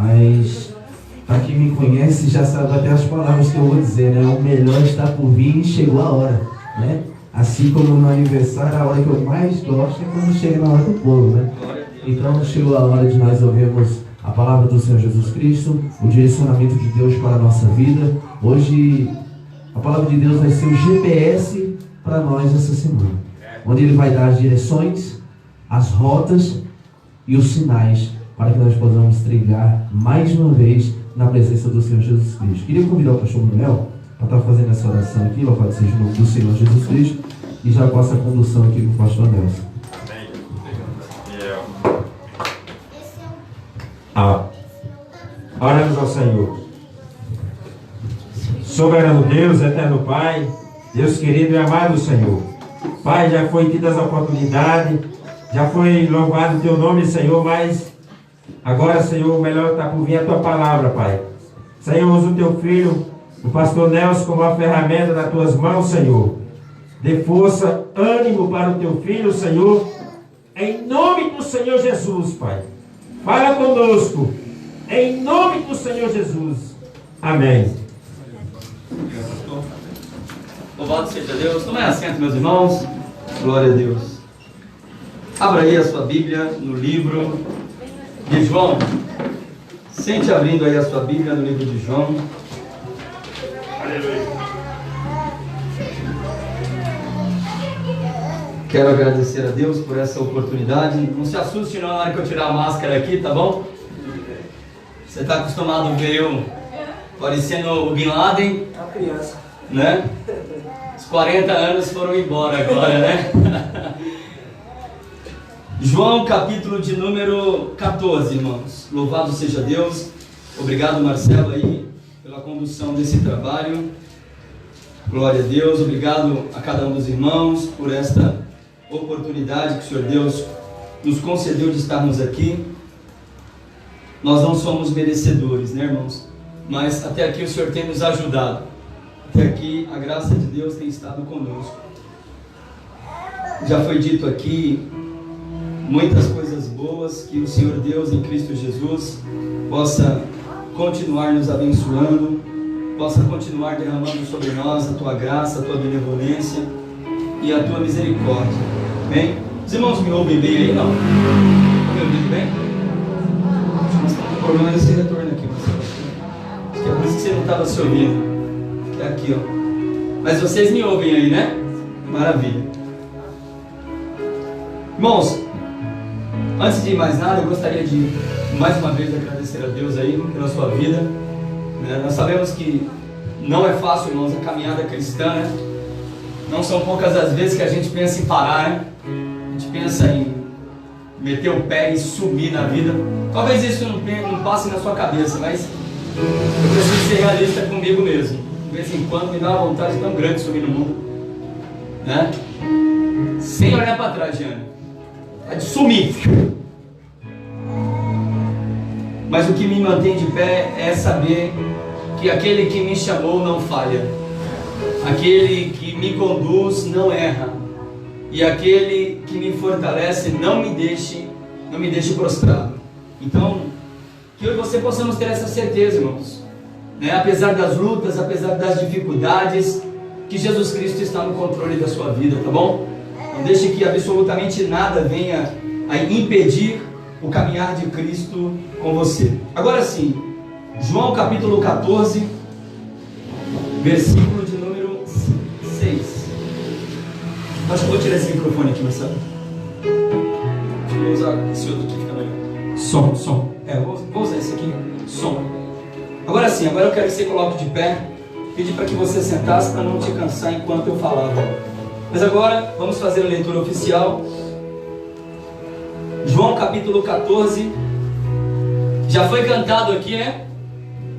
Mas para quem me conhece já sabe até as palavras que eu vou dizer, né? O melhor está por vir e chegou a hora, né? Assim como no aniversário, a hora que eu mais gosto é quando chega na hora do bolo, né? Então chegou a hora de nós ouvirmos a palavra do Senhor Jesus Cristo, o direcionamento de Deus para a nossa vida. Hoje a palavra de Deus vai ser o GPS para nós essa semana, onde Ele vai dar as direções, as rotas e os sinais para que nós possamos trilhar mais uma vez na presença do Senhor Jesus Cristo. Queria convidar o pastor Manuel para estar fazendo essa oração aqui, louvado seja o nome do Senhor Jesus Cristo, e já passa a condução aqui com o pastor Nelson. Oramos ao Senhor. Soberano Deus, eterno Pai, Deus querido e amado Senhor. Pai, já foi tidas as oportunidades, já foi louvado o teu nome, Senhor, mas agora, Senhor, o melhor está por vir a tua palavra, Pai. Senhor, usa o teu filho, o pastor Nelson, como uma ferramenta nas tuas mãos, Senhor. Dê força, ânimo para o teu filho, Senhor, em nome do Senhor Jesus, Pai. Fala conosco, em nome do Senhor Jesus. Amém. Louvado seja Deus. Tomem assento, meus irmãos. Glória a Deus. Abra aí a sua Bíblia no livro de João. Sente abrindo aí a sua Bíblia no livro de João. Aleluia. Quero agradecer a Deus por essa oportunidade. Não se assuste não na hora que eu tirar a máscara aqui, tá bom? Você está acostumado a ver eu parecendo o Bin Laden, A criança, né? Os 40 anos foram embora agora, né? João, capítulo de número 14, irmãos. Louvado seja Deus. Obrigado, Marcelo, aí, pela condução desse trabalho. Glória a Deus. Obrigado a cada um dos irmãos por esta oportunidade que o Senhor Deus nos concedeu de estarmos aqui. Nós não somos merecedores, né, irmãos? Mas até aqui o Senhor tem nos ajudado. Até aqui a graça de Deus tem estado conosco. Já foi dito aqui muitas coisas boas, que o Senhor Deus em Cristo Jesus possa continuar nos abençoando, possa continuar derramando sobre nós a tua graça, a tua benevolência e a tua misericórdia. Amém? Os irmãos me ouvem bem aí, não? Estão me ouvindo bem? Nós estamos com problema nesse retorno aqui, Marcelo. Acho que é por isso que você não estava se ouvindo. É aqui, ó. Mas vocês me ouvem aí, né? Maravilha. Irmãos, antes de mais nada, eu gostaria de mais uma vez agradecer a Deus aí pela sua vida. Nós sabemos que não é fácil, irmãos, a caminhada cristã, né? Não são poucas as vezes que a gente pensa em parar, né? A gente pensa em meter o pé e sumir na vida. Talvez isso não passe na sua cabeça, mas eu preciso ser realista comigo mesmo. De vez em quando me dá uma vontade tão grande de sumir no mundo, né? Sem olhar para trás, Jane. É de sumir. Mas o que me mantém de pé é saber que aquele que me chamou não falha, aquele que me conduz não erra, e aquele que me fortalece não me deixe prostrado. Então, que eu e você possamos ter essa certeza, irmãos, né? Apesar das lutas, apesar das dificuldades, que Jesus Cristo está no controle da sua vida, tá bom? Não deixe que absolutamente nada venha a impedir o caminhar de Cristo com você. Agora sim, João capítulo 14, versículo de número 6. Acho que vou tirar esse microfone aqui, Marcelo. Vou usar esse outro aqui, fica melhor. Som. Vou usar esse aqui, som. Agora sim, agora eu quero que você coloque de pé. Pedi para que você sentasse para não te cansar enquanto eu falava. Mas agora vamos fazer a leitura oficial. João capítulo 14. Já foi cantado aqui, né?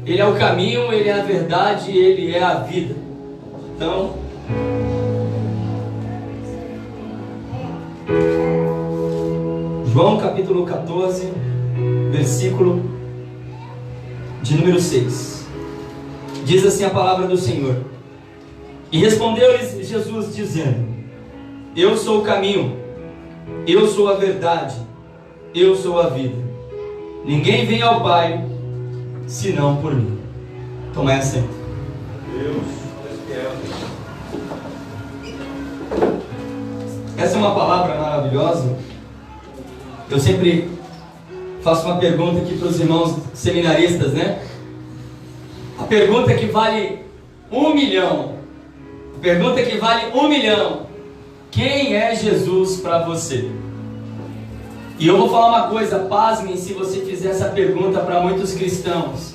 Ele é o caminho, Ele é a verdade, Ele é a vida. Então, João capítulo 14, versículo de número 6. Diz assim a palavra do Senhor: E respondeu-lhes Jesus dizendo: Eu sou o caminho, eu sou a verdade, eu sou a vida. Ninguém vem ao Pai senão por mim. Tomai assento. Essa é uma palavra maravilhosa. Eu sempre faço uma pergunta aqui para os irmãos seminaristas, né? A pergunta que vale 1 milhão. A pergunta que vale 1 milhão. Quem é Jesus para você? E eu vou falar uma coisa, pasmem se você fizer essa pergunta para muitos cristãos.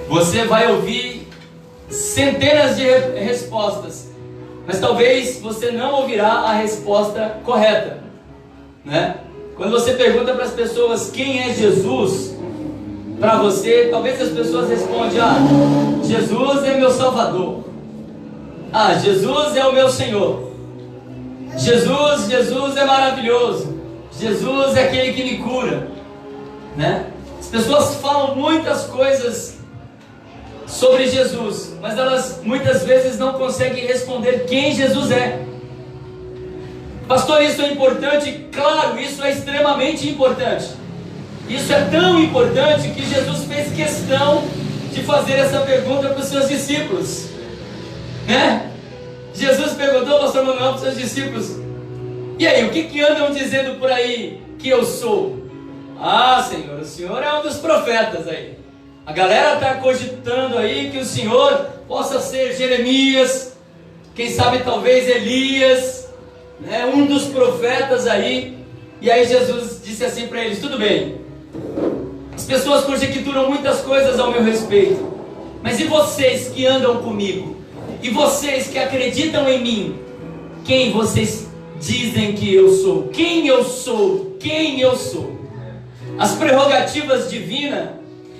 Você vai ouvir centenas de respostas, mas talvez você não ouvirá a resposta correta, né? Quando você pergunta para as pessoas quem é Jesus para você, talvez as pessoas respondem: Jesus é meu Salvador, Jesus é o meu Senhor, Jesus é maravilhoso, Jesus é aquele que me cura, né? As pessoas falam muitas coisas sobre Jesus, mas elas muitas vezes não conseguem responder quem Jesus é. Pastor, isso é importante? Claro, isso é extremamente importante. Isso é tão importante que Jesus fez questão de fazer essa pergunta para os seus discípulos, né? Jesus perguntou, pastor Manuel, para os seus discípulos: e aí, o que andam dizendo por aí que eu sou? Senhor, o senhor é um dos profetas aí. A galera está cogitando aí que o senhor possa ser Jeremias, quem sabe talvez Elias, né, um dos profetas aí. E aí Jesus disse assim para eles: tudo bem, as pessoas conjecturam muitas coisas ao meu respeito, mas e vocês que andam comigo? E vocês que acreditam em mim? Quem vocês dizem que eu sou? Quem eu sou? Quem eu sou? As prerrogativas divinas,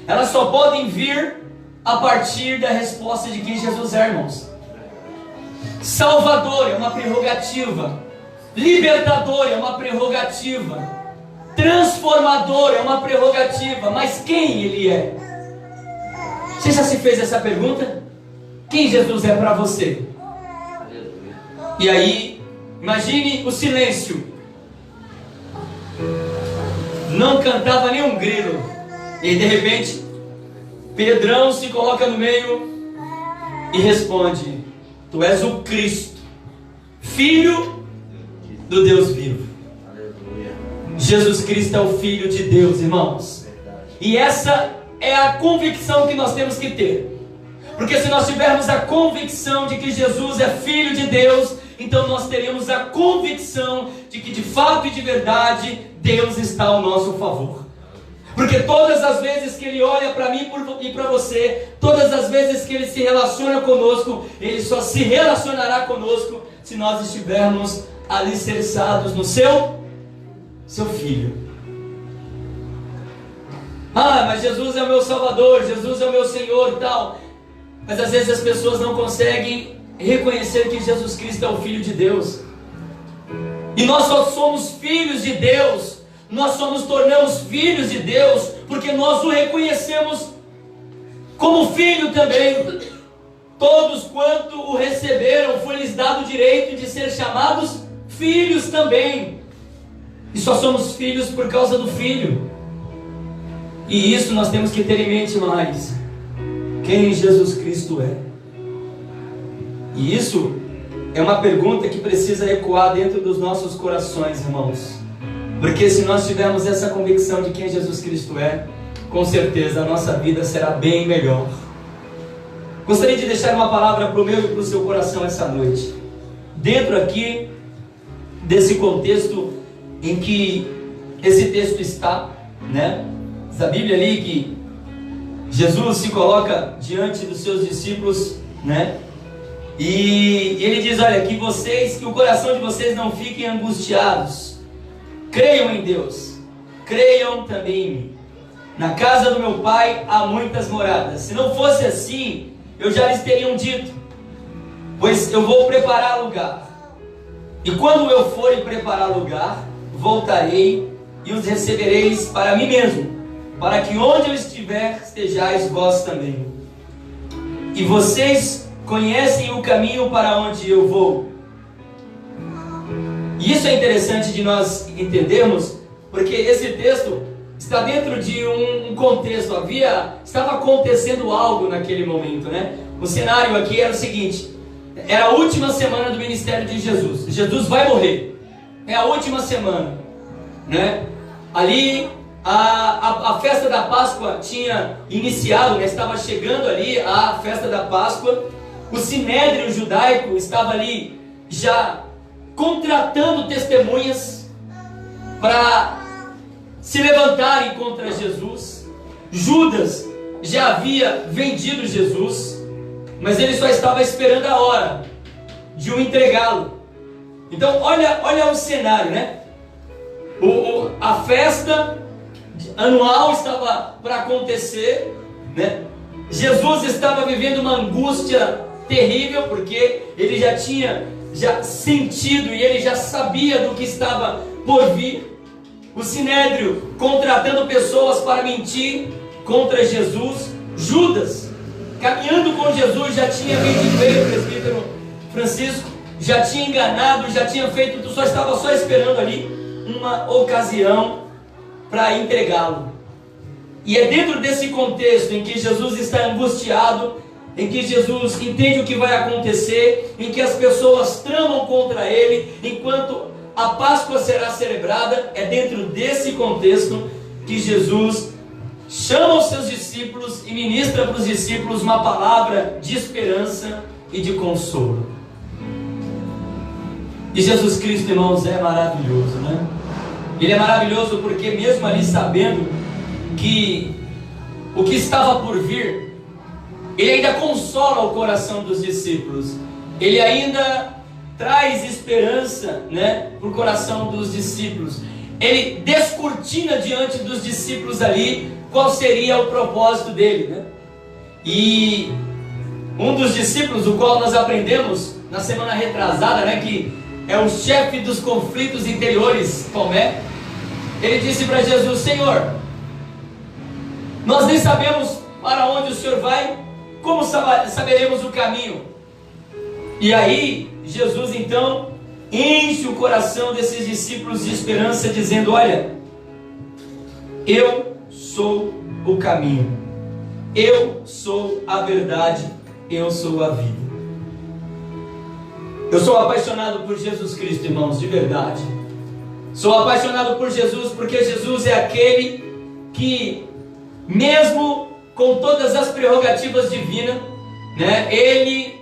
elas só podem vir a partir da resposta de quem Jesus é, irmãos. Salvador é uma prerrogativa, libertador é uma prerrogativa, transformador é uma prerrogativa, mas quem Ele é? Você já se fez essa pergunta? Quem Jesus é para você? E aí, imagine o silêncio. Não cantava nem um grilo. E de repente, Pedrão se coloca no meio e responde: tu és o Cristo, Filho do Deus vivo. Jesus Cristo é o Filho de Deus, irmãos. E essa é a convicção que nós temos que ter. Porque se nós tivermos a convicção de que Jesus é Filho de Deus, então nós teremos a convicção de que de fato e de verdade Deus está ao nosso favor. Porque todas as vezes que Ele olha para mim e para você, todas as vezes que Ele se relaciona conosco, Ele só se relacionará conosco se nós estivermos alicerçados no seu Filho. Mas Jesus é o meu Salvador, Jesus é o meu Senhor, tal. Mas às vezes as pessoas não conseguem reconhecer que Jesus Cristo é o Filho de Deus. E nós só somos filhos de Deus, nós só nos tornamos filhos de Deus porque nós o reconhecemos como Filho também. Todos quanto o receberam, foi-lhes dado o direito de ser chamados filhos também. E só somos filhos por causa do Filho. E isso nós temos que ter em mente mais. Quem Jesus Cristo é? E isso é uma pergunta que precisa ecoar dentro dos nossos corações, irmãos. Porque se nós tivermos essa convicção de quem Jesus Cristo é, com certeza a nossa vida será bem melhor. Gostaria de deixar uma palavra para o meu e para o seu coração essa noite. Dentro aqui desse contexto em que esse texto está, né? Essa Bíblia ali que Jesus se coloca diante dos seus discípulos, né? E ele diz: olha, que o coração de vocês não fiquem angustiados. Creiam em Deus, creiam também em mim. Na casa do meu Pai há muitas moradas. Se não fosse assim, eu já lhes teriam dito, pois eu vou preparar lugar. E quando eu for e preparar lugar, voltarei e os recebereis para mim mesmo, para que onde eu estiver, estejais vós também. E vocês conhecem o caminho para onde eu vou. E isso é interessante de nós entendermos, porque esse texto está dentro de um contexto. Estava acontecendo algo naquele momento, né? O cenário aqui era o seguinte: era a última semana do ministério de Jesus. Jesus vai morrer. É a última semana, né? Ali a festa da Páscoa tinha iniciado, né? Estava chegando ali a festa da Páscoa. O sinédrio judaico estava ali já contratando testemunhas para se levantarem contra Jesus. Judas já havia vendido Jesus, mas ele só estava esperando a hora de o entregá-lo. Então olha o cenário, né? A festa anual estava para acontecer, né? Jesus estava vivendo uma angústia terrível, porque ele já tinha sentido e ele já sabia do que estava por vir. O sinédrio contratando pessoas para mentir contra Jesus. Judas, caminhando com Jesus, já tinha vendido ele, o presbítero Francisco, já tinha enganado, já tinha feito, estava só esperando ali uma ocasião para entregá-lo. E é dentro desse contexto em que Jesus está angustiado, em que Jesus entende o que vai acontecer, em que as pessoas tramam contra ele, enquanto a Páscoa será celebrada, é dentro desse contexto que Jesus chama os seus discípulos e ministra para os discípulos uma palavra de esperança e de consolo. E Jesus Cristo, irmãos, é maravilhoso, né? Ele é maravilhoso porque mesmo ali sabendo que o que estava por vir, ele ainda consola o coração dos discípulos. Ele ainda traz esperança, né, para o coração dos discípulos. Ele descortina diante dos discípulos ali qual seria o propósito dele, né? E um dos discípulos, o qual nós aprendemos na semana retrasada, né, que é o chefe dos conflitos interiores, Tomé, ele disse para Jesus: Senhor, nós nem sabemos para onde o Senhor vai, como saberemos o caminho? E aí Jesus então enche o coração desses discípulos de esperança, dizendo: olha, eu sou o caminho, eu sou a verdade, eu sou a vida. Eu sou apaixonado por Jesus Cristo, irmãos, de verdade. Sou apaixonado por Jesus porque Jesus é aquele que, mesmo com todas as prerrogativas divinas, né, ele,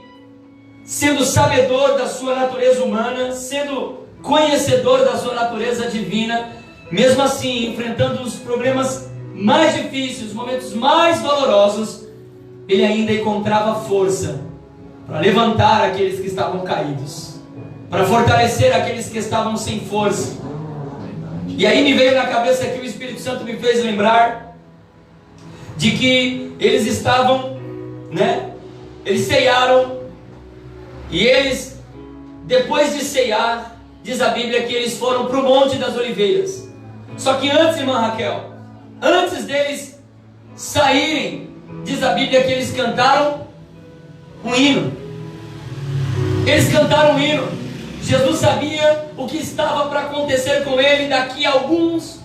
sendo sabedor da sua natureza humana, sendo conhecedor da sua natureza divina, mesmo assim, enfrentando os problemas mais difíceis, os momentos mais dolorosos, ele ainda encontrava força para levantar aqueles que estavam caídos, para fortalecer aqueles que estavam sem força. E aí me veio na cabeça que o Espírito Santo me fez lembrar de que eles estavam, né, eles ceiaram, e eles, depois de ceiar, diz a Bíblia que eles foram para o Monte das Oliveiras. Só que antes, irmã Raquel, antes deles saírem, diz a Bíblia que eles cantaram um hino. Eles cantaram um hino. Jesus sabia o que estava para acontecer com ele daqui a algumas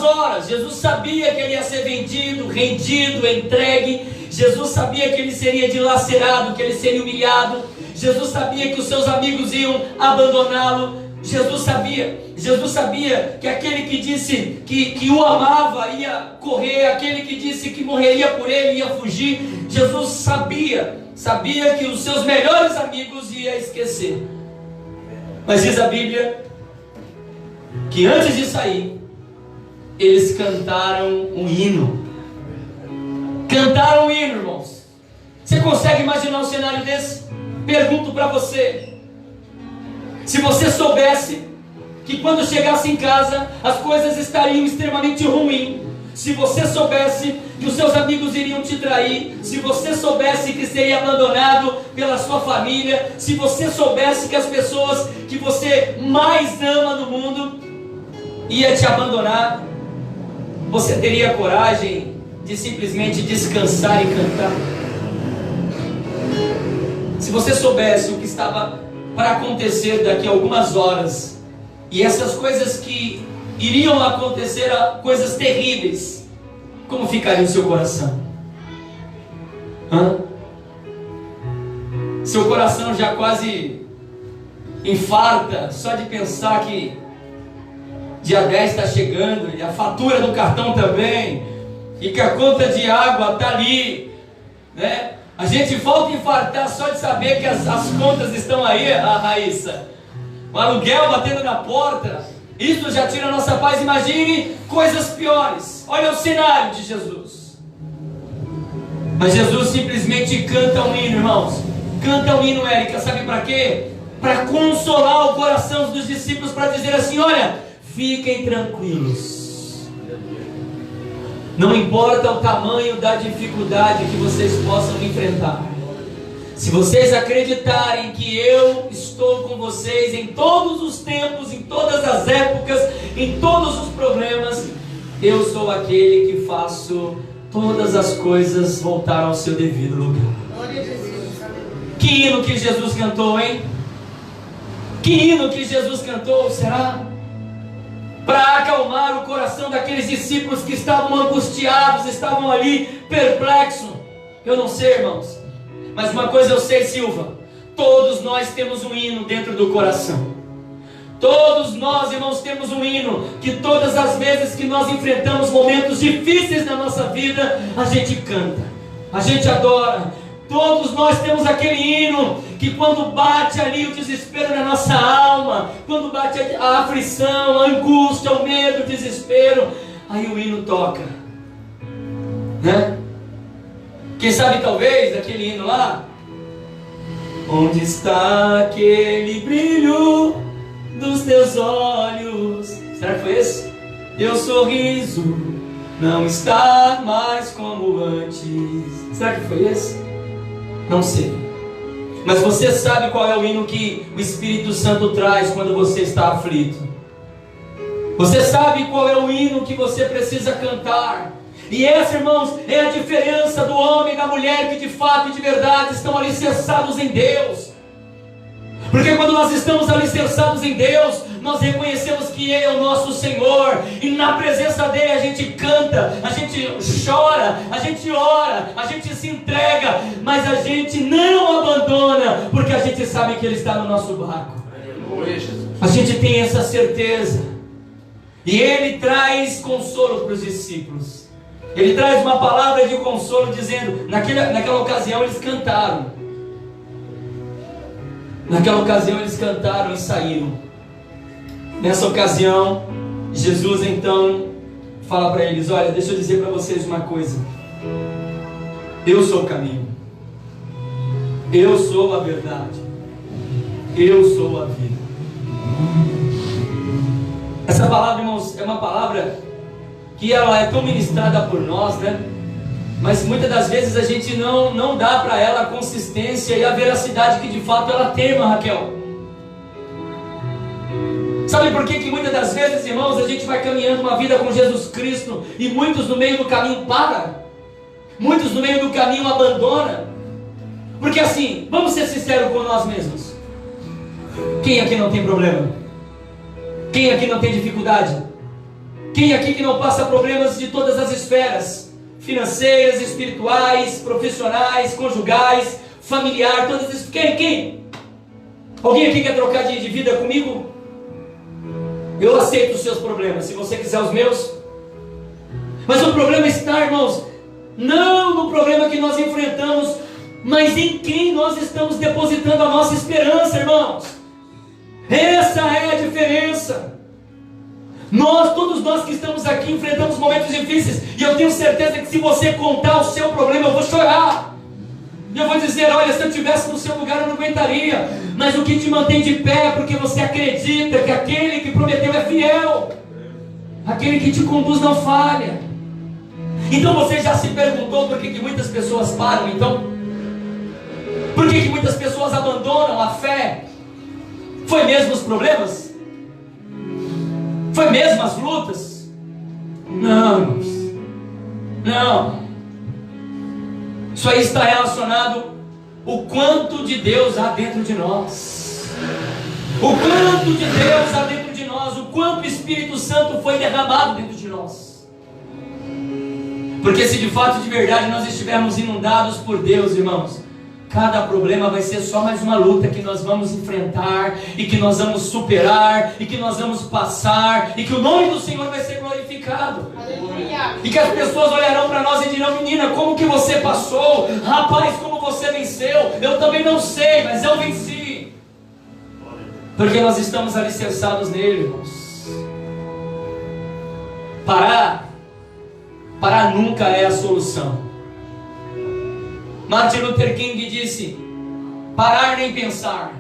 horas. Jesus sabia que ele ia ser vendido, rendido, entregue. Jesus sabia que ele seria dilacerado, que ele seria humilhado. Jesus sabia que os seus amigos iam abandoná-lo. Jesus sabia que aquele que disse que o amava ia correr, aquele que disse que morreria por ele ia fugir. Jesus sabia que os seus melhores amigos ia esquecer. Mas diz a Bíblia que antes de sair, eles cantaram um hino. Cantaram um hino, irmãos. Você consegue imaginar um cenário desse? Pergunto para você: se você soubesse que quando chegasse em casa as coisas estariam extremamente ruins, se você soubesse que os seus amigos iriam te trair, se você soubesse que seria abandonado pela sua família, se você soubesse que as pessoas que você mais ama no mundo ia te abandonar, você teria coragem de simplesmente descansar e cantar? Se você soubesse o que estava para acontecer daqui a algumas horas, e essas coisas que iriam acontecer coisas terríveis, como ficaria o seu coração? Seu coração já quase infarta só de pensar que dia 10 está chegando, e a fatura do cartão também, e que a conta de água está ali, né? A gente volta a infartar só de saber que as contas estão aí, a Raíssa, o aluguel batendo na porta. Isso já tira a nossa paz. Imagine coisas piores. Olha o cenário de Jesus. Mas Jesus simplesmente canta um hino, irmãos. Canta um hino, Érica, sabe para quê? Para consolar o coração dos discípulos, para dizer assim: olha, fiquem tranquilos. Não importa o tamanho da dificuldade que vocês possam enfrentar, se vocês acreditarem que eu estou com vocês em todos os tempos, em todas as épocas, em todos os problemas, eu sou aquele que faço todas as coisas voltar ao seu devido lugar. Que hino que Jesus cantou, hein? Que hino que Jesus cantou, será? Para acalmar o coração daqueles discípulos que estavam angustiados, estavam ali perplexos. Eu não sei, irmãos, mas uma coisa eu sei, Silva: todos nós temos um hino dentro do coração. Todos nós, irmãos, temos um hino que todas as vezes que nós enfrentamos momentos difíceis na nossa vida, a gente canta, a gente adora. Todos nós temos aquele hino que quando bate ali o desespero na nossa alma, quando bate a aflição, a angústia, o medo, o desespero, aí o hino toca, né? Quem sabe talvez aquele hino lá: onde está aquele brilho dos teus olhos? Será que foi esse? Teu sorriso não está mais como antes. Será que foi esse? Não sei. Mas você sabe qual é o hino que o Espírito Santo traz quando você está aflito. Você sabe qual é o hino que você precisa cantar. E essa, irmãos, é a diferença do homem e da mulher que de fato e de verdade estão alicerçados em Deus. Porque quando nós estamos alicerçados em Deus, nós reconhecemos que Ele é o nosso Senhor, e na presença dEle a gente canta, a gente chora, a gente ora, a gente se entrega, mas a gente não abandona, porque a gente sabe que Ele está no nosso barco. A gente tem essa certeza. E Ele traz consolo para os discípulos. Ele traz uma palavra de consolo dizendo, naquela ocasião eles cantaram. Naquela ocasião eles cantaram e saíram. Nessa ocasião, Jesus então fala para eles: olha, deixa eu dizer para vocês uma coisa. Eu sou o caminho. Eu sou a verdade. Eu sou a vida. Essa palavra, irmãos, é uma palavra que ela é tão ministrada por nós, né? Mas muitas das vezes a gente não dá para ela a consistência e a veracidade que de fato ela tem, irmã Raquel. Sabe por que muitas das vezes, irmãos, a gente vai caminhando uma vida com Jesus Cristo e muitos no meio do caminho param? Muitos no meio do caminho abandonam? Porque assim, vamos ser sinceros com nós mesmos. Quem aqui não tem problema? Quem aqui não tem dificuldade? Quem aqui que não passa problemas de todas as esferas? Financeiras, espirituais, profissionais, conjugais, familiar, todas essas. Quem? Alguém aqui quer trocar de vida comigo? Eu aceito os seus problemas, se você quiser os meus. Mas o problema está, irmãos, não no problema que nós enfrentamos, mas em quem nós estamos depositando a nossa esperança, irmãos. Essa é a diferença. Todos nós que estamos aqui enfrentamos momentos difíceis, e eu tenho certeza que se você contar o seu problema, eu vou chorar. E eu vou dizer: olha, se eu estivesse no seu lugar eu não aguentaria. Mas o que te mantém de pé é porque você acredita que aquele que prometeu é fiel. Aquele que te conduz não falha. Então você já se perguntou por que muitas pessoas param então? Por que muitas pessoas abandonam a fé? Foi mesmo os problemas? Foi mesmo as lutas? Não. Isso aí está relacionado o quanto de Deus há dentro de nós. O quanto de Deus há dentro de nós. mas o quanto o Espírito Santo foi derramado dentro de nós. Porque se de fato, de verdade, nós estivermos inundados por Deus, irmãos, cada problema vai ser só mais uma luta que nós vamos enfrentar, e que nós vamos superar, e que nós vamos passar, e que o nome do Senhor vai ser glorificado. Aleluia. E que as pessoas olharão para nós e dirão: menina, como que você passou? Rapaz, como você venceu? Eu também não sei, mas eu venci. Porque nós estamos alicerçados nele, irmãos. Parar nunca é a solução. Martin Luther King disse: parar nem pensar,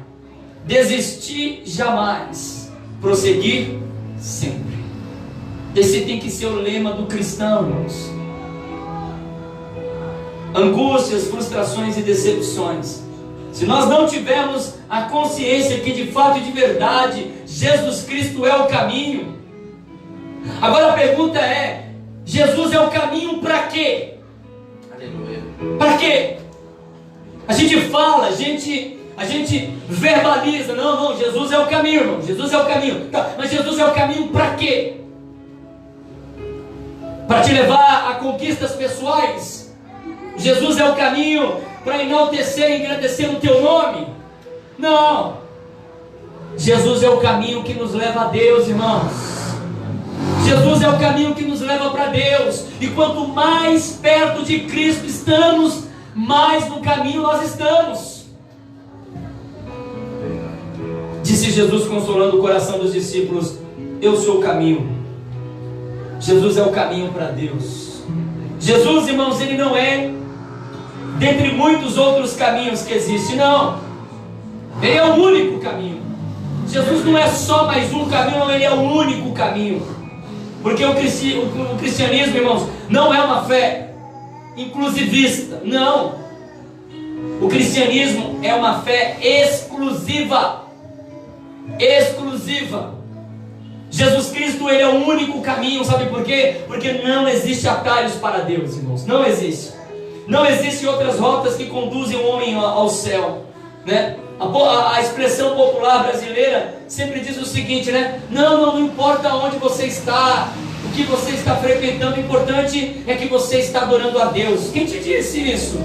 desistir jamais, prosseguir sempre. Esse tem que ser o lema do cristão, irmãos. Angústias, frustrações e decepções, se nós não tivermos a consciência que de fato e de verdade Jesus Cristo é o caminho. Agora a pergunta é: Jesus é o caminho para quê? Aleluia. Para quê? A gente fala, a gente verbaliza: não, Jesus é o caminho, irmão, Jesus é o caminho. Tá, mas Jesus é o caminho para quê? Para te levar a conquistas pessoais? Jesus é o caminho para enaltecer e engrandecer o teu nome? Não. Jesus é o caminho que nos leva a Deus, irmãos. Jesus é o caminho que nos leva para Deus. E quanto mais perto de Cristo estamos, mais no caminho nós estamos. Disse Jesus, consolando o coração dos discípulos: eu sou o caminho. Jesus é o caminho para Deus. Jesus, irmãos, ele não é dentre muitos outros caminhos que existem, não. Ele é o único caminho. Jesus não é só mais um caminho, não, ele é o único caminho. Porque o cristianismo, irmãos, não é uma fé inclusivista, não. O cristianismo é uma fé exclusiva. Exclusiva. Jesus Cristo, ele é o único caminho, sabe por quê? Porque não existe atalhos para Deus, irmãos, não existe. Não existem outras rotas que conduzem o homem ao céu, né? A expressão popular brasileira sempre diz o seguinte, né? Não importa onde você está, o que você está frequentando, o importante é que você está adorando a Deus. Quem te disse isso?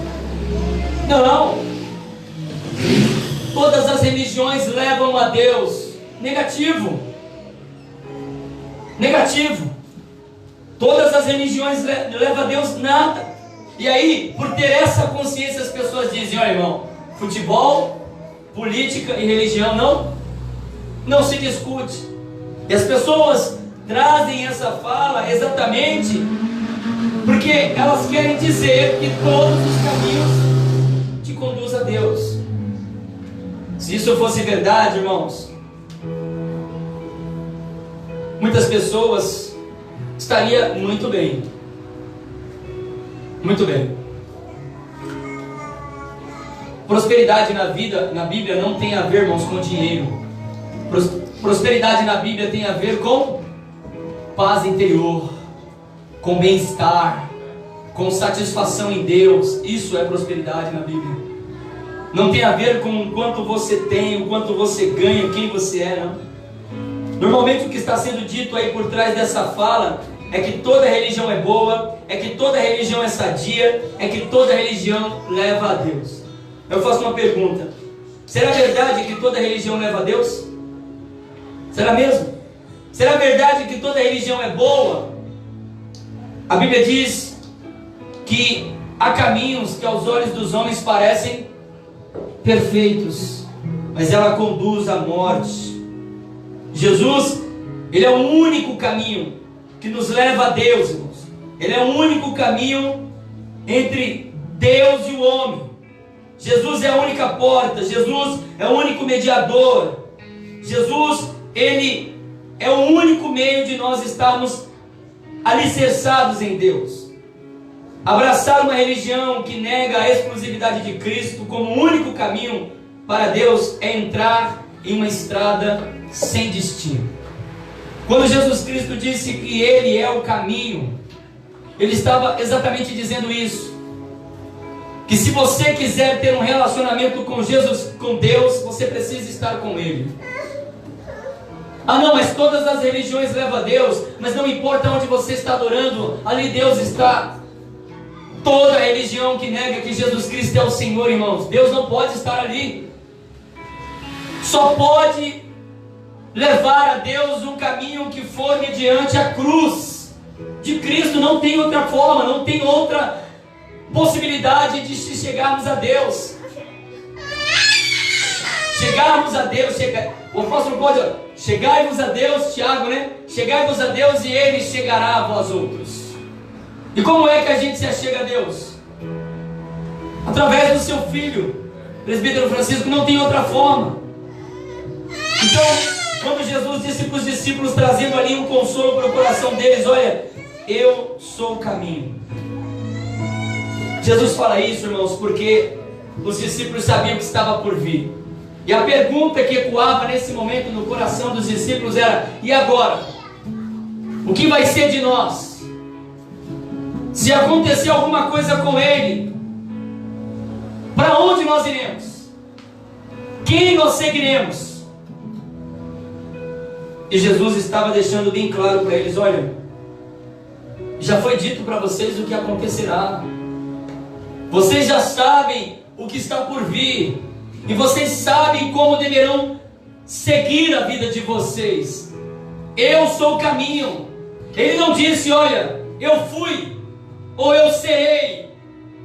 Não. Todas as religiões levam a Deus. Negativo. Todas as religiões levam a Deus nada. E aí, por ter essa consciência, as pessoas dizem: olha, irmão, futebol, política e religião não se discute. E as pessoas trazem essa fala exatamente porque elas querem dizer que todos os caminhos te conduzem a Deus. Se isso fosse verdade, irmãos, muitas pessoas estariam muito bem. Muito bem. Prosperidade na vida, na Bíblia, não tem a ver, irmãos, com dinheiro. Prosperidade na Bíblia tem a ver com paz interior, com bem-estar, com satisfação em Deus. Isso é prosperidade na Bíblia. Não tem a ver com o quanto você tem, o quanto você ganha, quem você é, não. Normalmente o que está sendo dito aí por trás dessa fala é que toda religião é boa, é que toda religião é sadia, é que toda religião leva a Deus. Eu faço uma pergunta: será verdade que toda religião leva a Deus? Será mesmo? Será verdade que toda religião é boa? A Bíblia diz que há caminhos que aos olhos dos homens parecem perfeitos, mas ela conduz à morte. Jesus, ele é o único caminho que nos leva a Deus, irmãos. Ele é o único caminho entre Deus e o homem. Jesus é a única porta. Jesus é o único mediador. Jesus, ele é o único meio de nós estarmos alicerçados em Deus. Abraçar uma religião que nega a exclusividade de Cristo como o único caminho para Deus é entrar em uma estrada sem destino. Quando Jesus Cristo disse que Ele é o caminho, Ele estava exatamente dizendo isso. Que se você quiser ter um relacionamento com Jesus, com Deus, você precisa estar com Ele. Ah não, mas todas as religiões levam a Deus, mas não importa onde você está adorando, ali Deus está. Toda religião que nega que Jesus Cristo é o Senhor, irmãos, Deus não pode estar ali. Só pode levar a Deus um caminho que for mediante a cruz de Cristo. Não tem outra forma, não tem outra possibilidade de chegarmos a Deus. Chegarmos a Deus, o apóstolo pode, chegai-vos a Deus, Tiago, né? Chegai-vos a Deus e Ele chegará a vós outros. E como é que a gente se achega a Deus? Através do seu Filho, presbítero Francisco, não tem outra forma. Então, quando Jesus disse para os discípulos, trazendo ali um consolo para o coração deles, olha, eu sou o caminho. Jesus fala isso, irmãos, porque os discípulos sabiam que estava por vir. E a pergunta que ecoava nesse momento no coração dos discípulos era: e agora? O que vai ser de nós? Se acontecer alguma coisa com Ele, para onde nós iremos? Quem nós seguiremos? E Jesus estava deixando bem claro para eles: olha, já foi dito para vocês o que acontecerá. Vocês já sabem o que está por vir. E vocês sabem como deverão seguir a vida de vocês. Eu sou o caminho. Ele não disse: olha, eu fui, ou eu serei.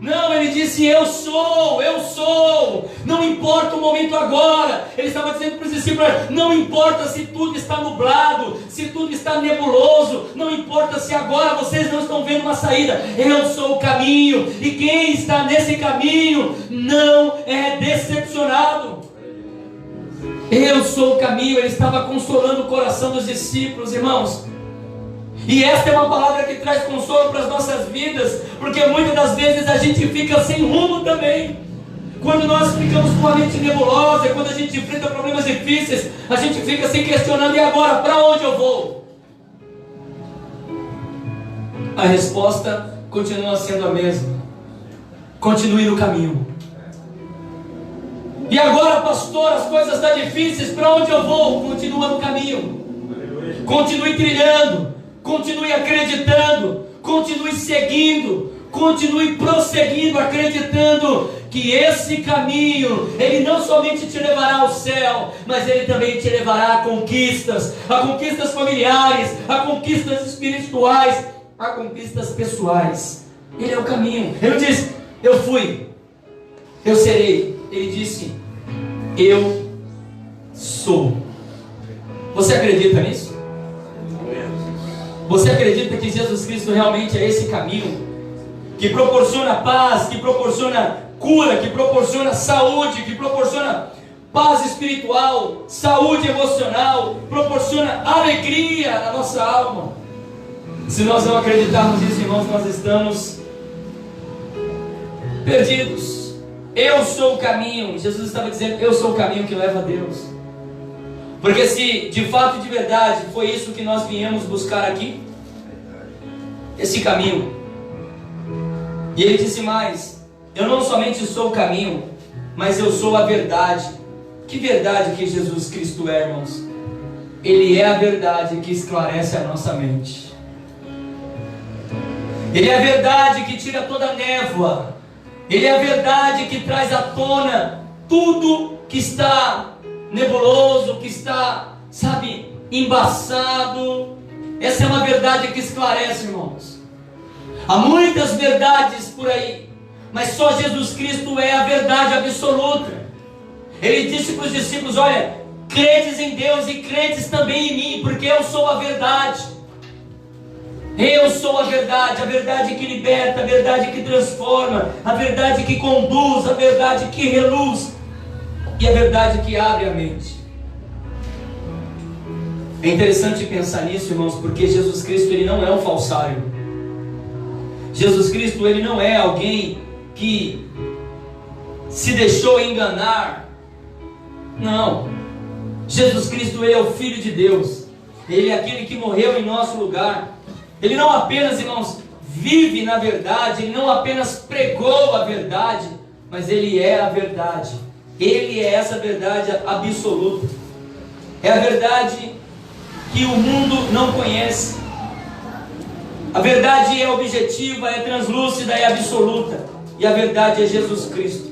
Não, ele disse: eu sou, eu sou. Não importa o momento agora. Ele estava dizendo para os discípulos: não importa se tudo está nublado, se tudo está nebuloso, não importa se agora vocês não estão vendo uma saída. Eu sou o caminho, e quem está nesse caminho não é decepcionado. Eu sou o caminho. Ele estava consolando o coração dos discípulos, irmãos. E esta é uma palavra que traz consolo para as nossas vidas, porque muitas das vezes a gente fica sem rumo também. Quando nós ficamos com a mente nebulosa, quando a gente enfrenta problemas difíceis, a gente fica se questionando: e agora, para onde eu vou? A resposta continua sendo a mesma: continue no caminho. E agora, pastor, as coisas estão difíceis, para onde eu vou? Continua no caminho. Continue trilhando. Continue acreditando, continue seguindo, continue prosseguindo, acreditando que esse caminho, ele não somente te levará ao céu, mas ele também te levará a conquistas familiares, a conquistas espirituais, a conquistas pessoais. Ele é o caminho. Ele disse: eu fui, eu serei. Ele disse: eu sou. Você acredita nisso? Você acredita que Jesus Cristo realmente é esse caminho que proporciona paz, que proporciona cura, que proporciona saúde, que proporciona paz espiritual, saúde emocional, proporciona alegria na nossa alma? Se nós não acreditarmos nisso, irmãos, nós estamos perdidos. Eu sou o caminho. Jesus estava dizendo: eu sou o caminho que leva a Deus. Porque se de fato e de verdade foi isso que nós viemos buscar aqui, esse caminho. E ele disse mais: eu não somente sou o caminho, mas eu sou a verdade. Que verdade que Jesus Cristo é, irmãos? Ele é a verdade que esclarece a nossa mente. Ele é a verdade que tira toda a névoa. Ele é a verdade que traz à tona tudo que está nebuloso, que está, embaçado. Essa é uma verdade que esclarece, irmãos. Há muitas verdades por aí, mas só Jesus Cristo é a verdade absoluta. Ele disse para os discípulos: olha, credes em Deus e credes também em mim, porque eu sou a verdade. Eu sou a verdade que liberta, a verdade que transforma, a verdade que conduz, a verdade que reluz, e a verdade que abre a mente. É interessante pensar nisso, irmãos, porque Jesus Cristo, ele não é um falsário. Jesus Cristo, ele não é alguém que se deixou enganar. Não. Jesus Cristo, ele é o Filho de Deus. Ele é aquele que morreu em nosso lugar. Ele não apenas, irmãos, vive na verdade, ele não apenas pregou a verdade, mas ele é a verdade. Ele é essa verdade absoluta. É a verdade que o mundo não conhece. A verdade é objetiva, é translúcida, é absoluta. E a verdade é Jesus Cristo.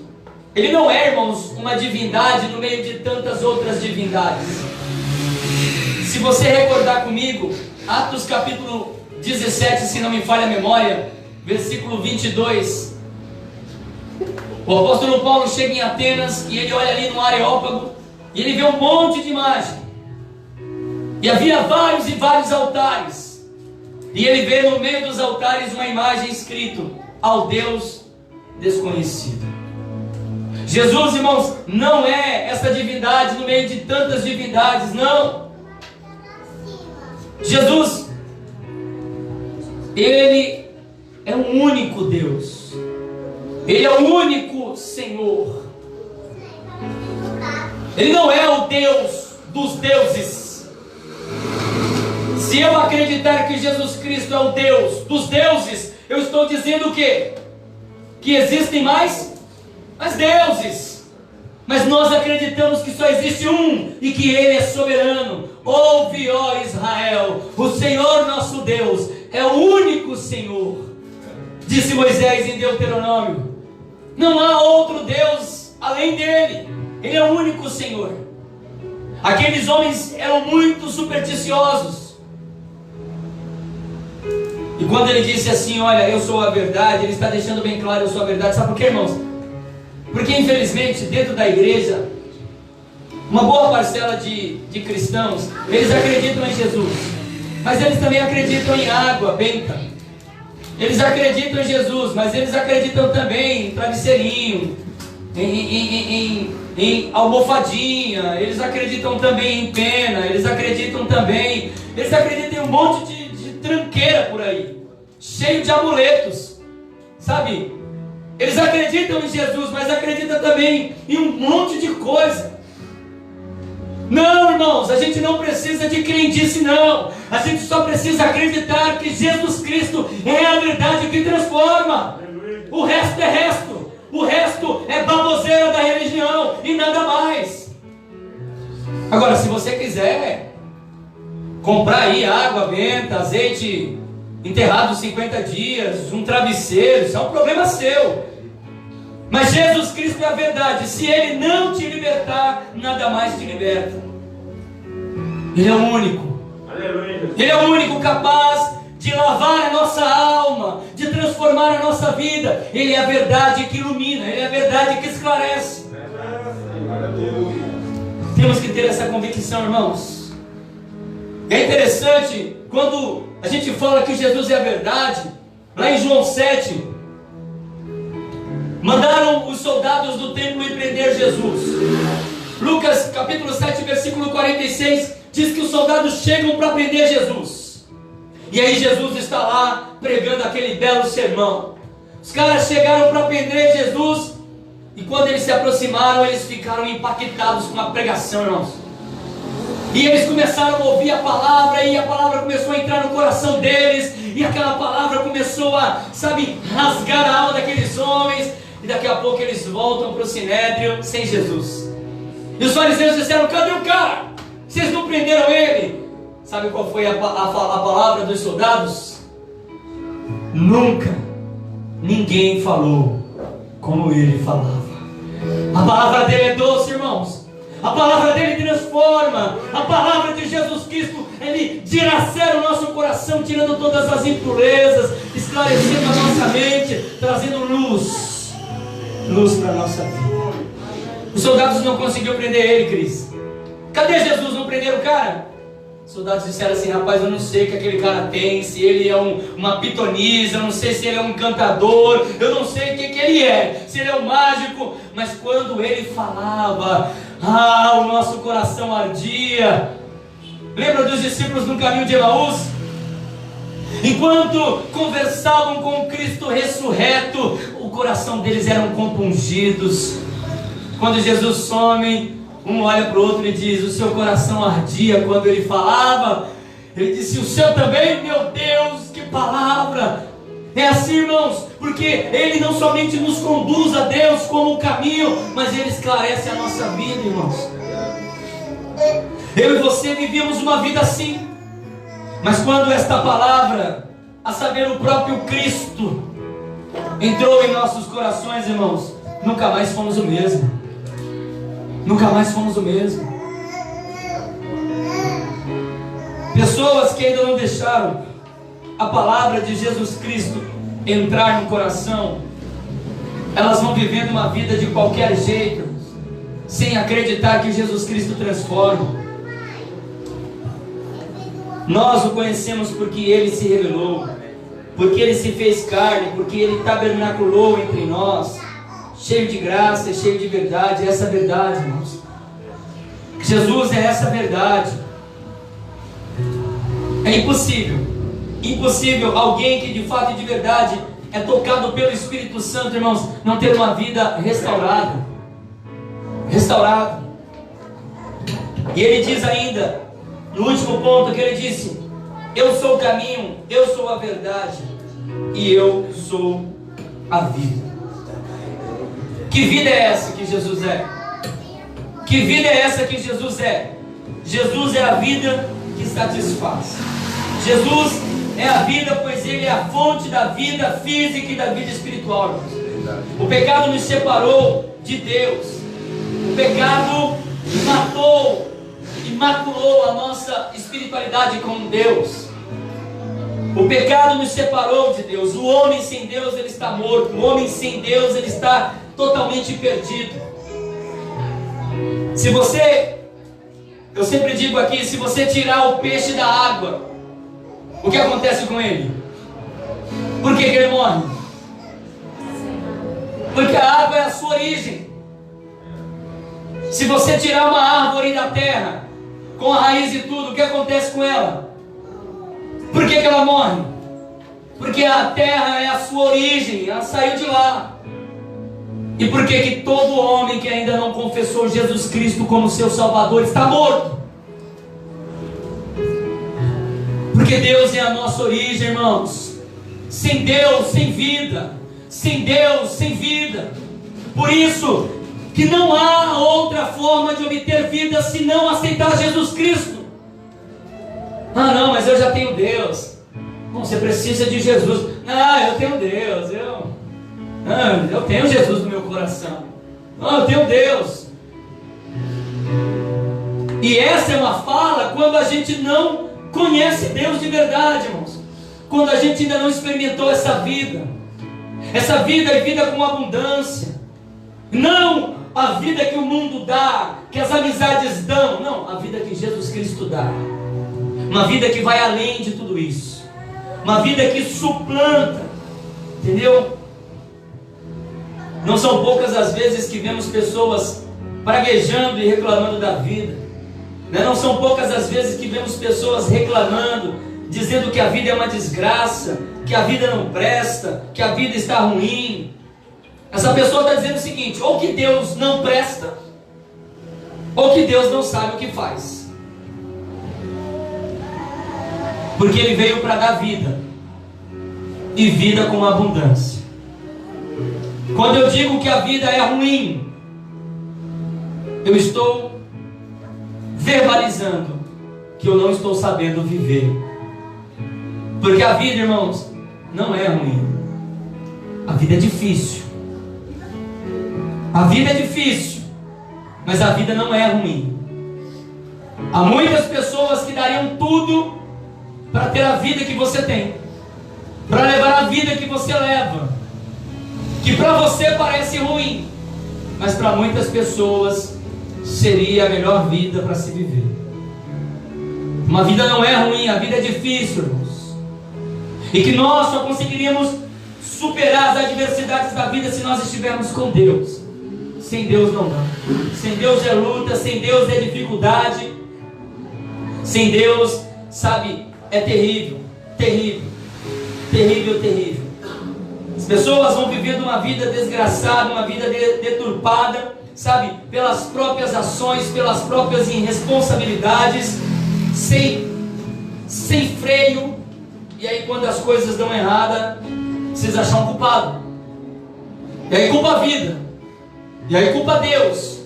Ele não é, irmãos, uma divindade no meio de tantas outras divindades. Se você recordar comigo, Atos capítulo 17, se não me falha a memória, versículo 22. O apóstolo Paulo chega em Atenas e ele olha ali no Areópago e ele vê um monte de imagem. E havia vários e vários altares. E ele vê no meio dos altares uma imagem escrito: ao Deus desconhecido. Jesus, irmãos, não é essa divindade no meio de tantas divindades, não. Jesus, Ele é um único Deus. Ele é o único Senhor. Ele não é o Deus dos deuses. Se eu acreditar que Jesus Cristo é o Deus dos deuses, eu estou dizendo o quê? Que existem mais deuses. Mas nós acreditamos que só existe um e que Ele é soberano. Ouve, ó Israel, o Senhor nosso Deus é o único Senhor. Disse Moisés em Deuteronômio: não há outro Deus além dele. Ele é o único Senhor. Aqueles homens eram muito supersticiosos. E quando ele disse assim: olha, eu sou a verdade, ele está deixando bem claro: eu sou a verdade. Sabe por quê, irmãos? Porque infelizmente dentro da igreja, uma boa parcela de cristãos, eles acreditam em Jesus, mas eles também acreditam em água benta. Eles acreditam em Jesus, mas eles acreditam também em travesseirinho, em almofadinha. Eles acreditam também em pena. Eles acreditam em um monte de tranqueira por aí, cheio de amuletos, sabe? Eles acreditam em Jesus, mas acreditam também em um monte de coisa. Não, irmãos, a gente não precisa de crendice, não. A gente só precisa acreditar que Jesus Cristo é a verdade que transforma. O resto é resto. O resto é baboseira da religião e nada mais. Agora, se você quiser comprar aí água benta, azeite enterrado 50 dias, um travesseiro, isso é um problema seu. Mas Jesus Cristo é a verdade. Se Ele não te libertar, nada mais te liberta. Ele é o único. Aleluia. Ele é o único capaz de lavar a nossa alma, de transformar a nossa vida. Ele é a verdade que ilumina. Ele é a verdade que esclarece. Temos que ter essa convicção, irmãos. É interessante quando a gente fala que Jesus é a verdade. Lá em João 7, mandaram os soldados do templo ir prender Jesus. Lucas capítulo 7, versículo 46, diz que os soldados chegam para prender Jesus. E aí Jesus está lá pregando aquele belo sermão. Os caras chegaram para prender Jesus, e quando eles se aproximaram, eles ficaram impactados com a pregação, irmãos. E eles começaram a ouvir a palavra, e a palavra começou a entrar no coração deles, e aquela palavra começou a, rasgar a alma daqueles homens. E daqui a pouco eles voltam para o sinédrio sem Jesus. E os fariseus disseram: cadê o cara? Vocês não prenderam ele? Sabe qual foi a palavra dos soldados? Nunca ninguém falou como ele falava. A palavra dele é doce, irmãos. A palavra dele transforma. A palavra de Jesus Cristo, ele dilacera o nosso coração, tirando todas as impurezas, esclarecendo a nossa mente, trazendo luz para a nossa vida. Os soldados não conseguiram prender ele, Cris. Cadê Jesus? Não prenderam o cara? Os soldados disseram assim: rapaz, eu não sei o que aquele cara tem, se ele é uma pitonisa, eu não sei se ele é um encantador, eu não sei o que ele é, se ele é um mágico. Mas quando ele falava, o nosso coração ardia. Lembra dos discípulos no caminho de Emaús? Enquanto conversavam com Cristo ressurreto, o coração deles eram compungidos. Quando Jesus some, um olha para o outro e diz: o seu coração ardia quando ele falava. Ele disse: o seu também? Meu Deus, que palavra! É assim, irmãos, porque ele não somente nos conduz a Deus como o caminho, mas ele esclarece a nossa vida, irmãos. Eu e você vivíamos uma vida assim. Mas quando esta palavra, a saber, o próprio Cristo, entrou em nossos corações, irmãos, nunca mais fomos o mesmo. Nunca mais fomos o mesmo. Pessoas que ainda não deixaram a palavra de Jesus Cristo entrar no coração, elas vão vivendo uma vida de qualquer jeito, sem acreditar que Jesus Cristo transforma. Nós o conhecemos porque Ele se revelou, porque Ele se fez carne, porque Ele tabernaculou entre nós, cheio de graça, cheio de verdade. Essa é a verdade, irmãos. Jesus é essa verdade. É impossível alguém que de fato e de verdade é tocado pelo Espírito Santo, irmãos, não ter uma vida restaurada. E ele diz ainda, no último ponto que ele disse: eu sou o caminho, eu sou a verdade e eu sou a vida. Que vida é essa que Jesus é? Que vida é essa que Jesus é? Jesus é a vida que satisfaz. Jesus é a vida, pois Ele é a fonte da vida física e da vida espiritual. O pecado nos separou de Deus. O pecado matou e maculou a nossa espiritualidade com Deus. O pecado nos separou de Deus. O homem sem Deus, ele está morto. O homem sem Deus, ele está totalmente perdido. Eu sempre digo aqui, se você tirar o peixe da água, o que acontece com ele? Por que ele morre? Porque a água é a sua origem. Se você tirar uma árvore da terra, com a raiz e tudo, o que acontece com ela? Por que ela morre? Porque a terra é a sua origem, ela saiu de lá. E por que todo homem que ainda não confessou Jesus Cristo como seu Salvador está morto? Porque Deus é a nossa origem, irmãos. Sem Deus, sem vida. Sem Deus, sem vida. Por isso que não há outra forma de obter vida senão aceitar Jesus Cristo. Ah não, mas eu já tenho Deus. Bom, você precisa de Jesus. Eu tenho Deus. Eu tenho Jesus no meu coração. Eu tenho Deus. E essa é uma fala quando a gente não conhece Deus de verdade, irmãos. Quando a gente ainda não experimentou essa vida. Essa vida é vida com abundância. Não a vida que o mundo dá, que as amizades dão. Não, a vida que Jesus Cristo dá. Uma vida que vai além de tudo isso. Uma vida que suplanta. Entendeu? Não são poucas as vezes que vemos pessoas praguejando e reclamando da vida. Não são poucas as vezes que vemos pessoas reclamando, dizendo que a vida é uma desgraça, que a vida não presta, que a vida está ruim. Essa pessoa está dizendo o seguinte: ou que Deus não presta, ou que Deus não sabe o que faz. Porque Ele veio para dar vida, e vida com abundância. Quando eu digo que a vida é ruim, eu estou verbalizando que eu não estou sabendo viver. Porque a vida, irmãos, não é ruim. A vida é difícil. A vida é difícil, mas a vida não é ruim. Há muitas pessoas que dariam tudo para ter a vida que você tem, para levar a vida que você leva, que para você parece ruim, mas para muitas pessoas seria a melhor vida para se viver. Uma vida não é ruim, a vida é difícil, irmãos. E que nós só conseguiríamos superar as adversidades da vida se nós estivermos com Deus. Sem Deus não dá. Sem Deus é luta, sem Deus é dificuldade. Sem Deus, sabe, é terrível, terrível, terrível, terrível. As pessoas vão vivendo uma vida desgraçada, uma vida deturpada, sabe, pelas próprias ações, pelas próprias irresponsabilidades, sem freio. E aí quando as coisas dão errada, vocês acham culpado. E aí culpa a vida. E aí culpa Deus.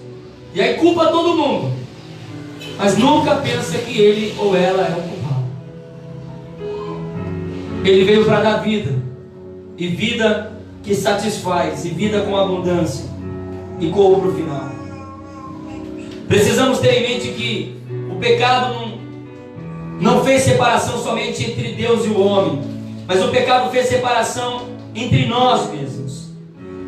E aí culpa todo mundo. Mas nunca pensa que ele ou ela é o culpado. Ele veio para dar vida, e vida que satisfaz, e vida com abundância, e com o final. Precisamos ter em mente que o pecado não fez separação somente entre Deus e o homem, mas o pecado fez separação entre nós mesmos,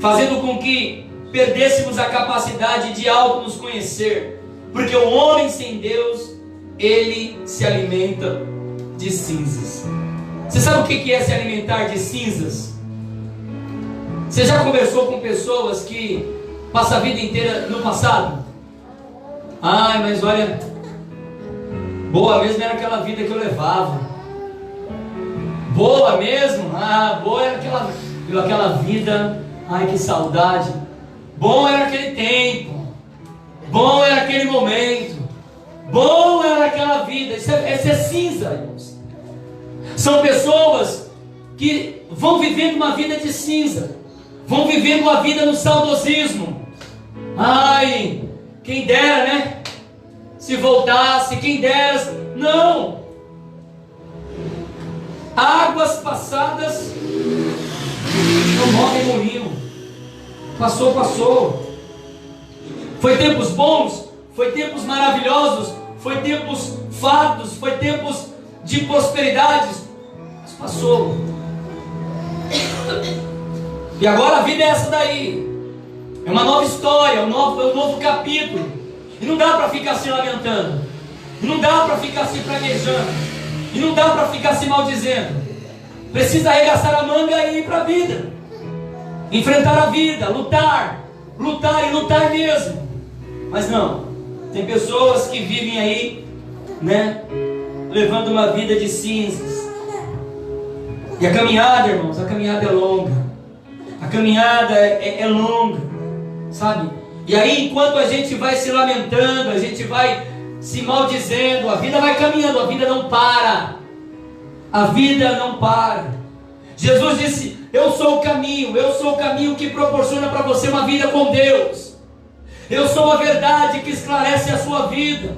fazendo com que perdêssemos a capacidade de auto nos conhecer, porque o homem sem Deus, ele se alimenta de cinzas. Você sabe o que é se alimentar de cinzas? Você já conversou com pessoas que passam a vida inteira no passado? Ai, mas olha, boa mesmo era aquela vida que eu levava. Boa mesmo? Ah, boa era aquela vida. Ai, que saudade. Bom era aquele tempo. Bom era aquele momento. Bom era aquela vida. Isso é cinza, irmãos. São pessoas que vão vivendo uma vida de cinza, vão vivendo uma vida no saudosismo. Ai, quem dera, né? Se voltasse, quem dera. Não. Águas passadas não movem moinho. Passou. Foi tempos bons, foi tempos maravilhosos, foi tempos fartos, foi tempos de prosperidades, mas passou. E agora a vida é essa daí. É uma nova história, é um novo capítulo. E não dá para ficar se lamentando, e não dá para ficar se praguejando, e não dá para ficar se maldizendo. Precisa arregaçar a manga e ir para a vida, enfrentar a vida, lutar e lutar mesmo. Mas não, tem pessoas que vivem aí, né, levando uma vida de cinzas. E a caminhada, irmãos, a caminhada é longa. A caminhada é longa, sabe? E aí, enquanto a gente vai se lamentando, a gente vai se maldizendo, a vida vai caminhando, a vida não para. A vida não para. Jesus disse: eu sou o caminho que proporciona para você uma vida com Deus. Eu sou a verdade que esclarece a sua vida.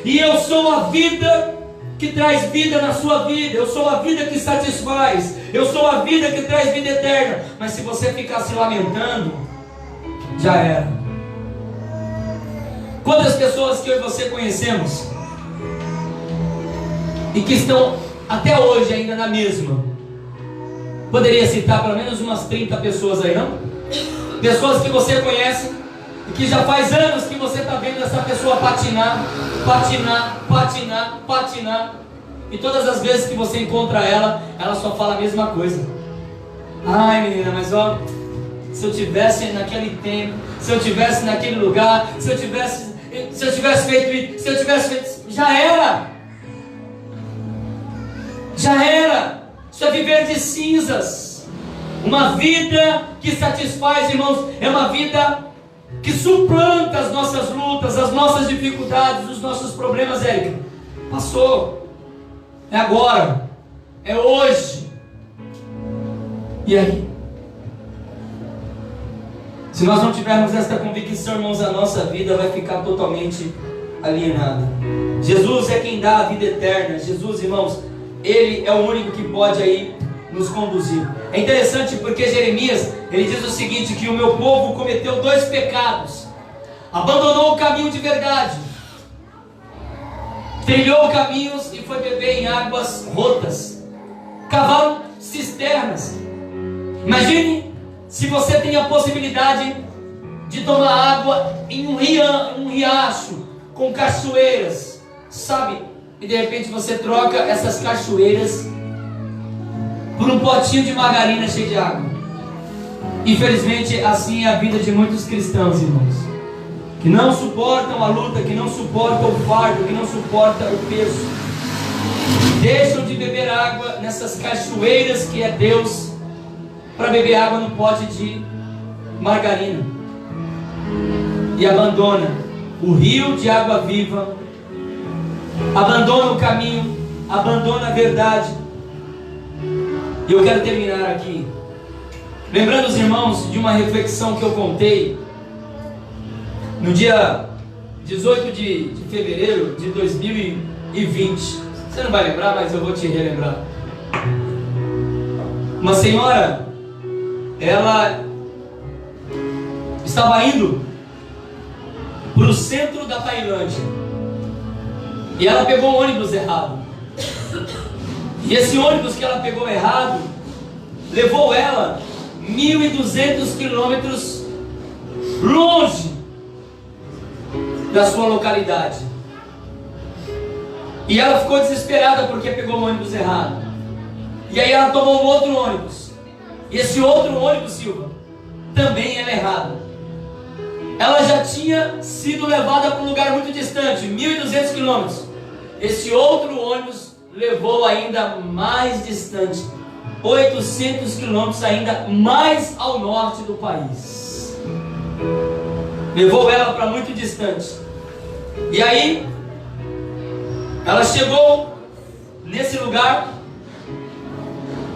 E eu sou a vida que traz vida na sua vida. Eu sou a vida que satisfaz. Eu sou a vida que traz vida eterna. Mas se você ficar se lamentando, já era. Quantas pessoas que eu e você conhecemos e que estão até hoje ainda na mesma? Poderia citar pelo menos umas 30 pessoas aí, não? Pessoas que você conhece e que já faz anos que você está vendo essa pessoa patinar. E todas as vezes que você encontra ela, ela só fala a mesma coisa. Ai, menina, mas ó, se eu tivesse naquele tempo, se eu tivesse naquele lugar, se eu tivesse feito isso, se eu tivesse feito isso, já era. Isso é viver de cinzas. Uma vida que satisfaz, irmãos, é uma vida que suplanta as nossas lutas, as nossas dificuldades, os nossos problemas. Érica, passou, é agora, é hoje. E aí? Se nós não tivermos esta convicção, irmãos, a nossa vida vai ficar totalmente alienada. Jesus é quem dá a vida eterna. Jesus, irmãos, Ele é o único que pode aí nos conduzir. É interessante porque Jeremias, ele diz o seguinte, que o meu povo cometeu 2 pecados. Abandonou o caminho de verdade, trilhou caminhos e foi beber em águas rotas, cavaram cisternas. Imagine se você tem a possibilidade de tomar água em um riacho com cachoeiras, sabe? E de repente você troca essas cachoeiras por um potinho de margarina cheio de água. Infelizmente, assim é a vida de muitos cristãos, irmãos, que não suportam a luta, que não suportam o fardo, que não suportam o peso. Deixam de beber água nessas cachoeiras que é Deus, para beber água no pote de margarina. E abandona o rio de água viva, abandona o caminho, abandona a verdade. E eu quero terminar aqui lembrando os irmãos de uma reflexão que eu contei no dia 18 de fevereiro de 2020. Você não vai lembrar, mas eu vou te relembrar. Uma senhora, ela estava indo para o centro da Tailândia e ela pegou o ônibus errado. E esse ônibus que ela pegou errado levou ela 1.200 quilômetros longe da sua localidade. E ela ficou desesperada porque pegou o ônibus errado. E aí ela tomou um outro ônibus. E esse outro ônibus, Silva, também era errado. Ela já tinha sido levada para um lugar muito distante, 1.200 quilômetros. Esse outro ônibus levou ainda mais distante, 800 quilômetros ainda mais ao norte do país. Levou ela para muito distante. E aí ela chegou nesse lugar